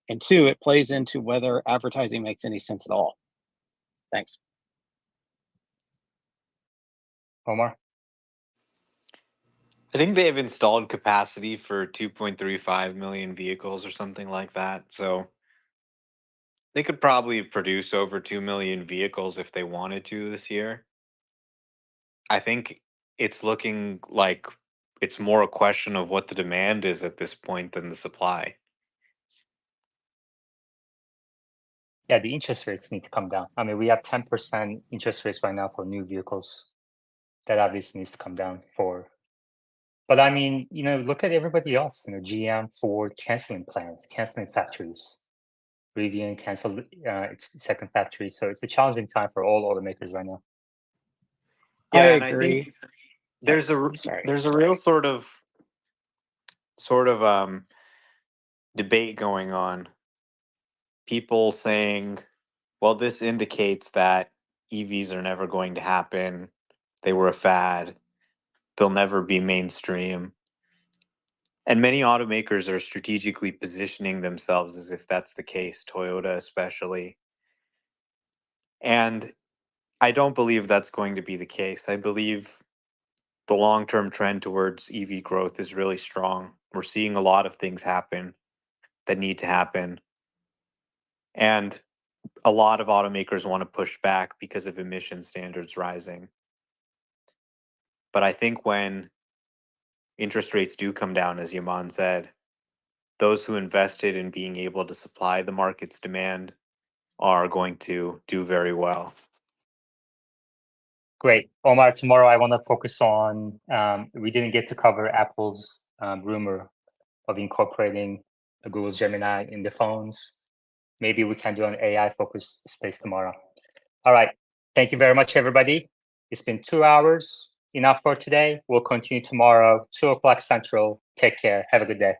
And two, it plays into whether advertising makes any sense at all. Thanks. Omar? I think they have installed capacity for 2.35 million vehicles or something like that. So they could probably produce over 2 million vehicles if they wanted to this year. I think it's looking like it's more a question of what the demand is at this point than the supply. Yeah, the interest rates need to come down. I mean, we have 10% interest rates right now for new vehicles. That obviously needs to come down but I mean, look at everybody else, GM, Ford, canceling plans, canceling factories, Rivian canceled its second factory. So it's a challenging time for all automakers right now. Yeah, I and agree. I think there's a Sorry. there's a real sort of debate going on. People saying, well, this indicates that EVs are never going to happen. They were a fad. They'll never be mainstream. And many automakers are strategically positioning themselves as if that's the case, Toyota especially. And I don't believe that's going to be the case. I believe the long-term trend towards EV growth is really strong. We're seeing a lot of things happen that need to happen. And a lot of automakers want to push back because of emission standards rising. But I think when interest rates do come down, as Yaman said, those who invested in being able to supply the market's demand are going to do very well. Great. Omar, tomorrow I want to focus on, we didn't get to cover Apple's rumor of incorporating Google's Gemini in the phones. Maybe we can do an AI-focused space tomorrow. All right. Thank you very much, everybody. It's been 2 hours. Enough for today. We'll continue tomorrow, 2 o'clock Central. Take care. Have a good day.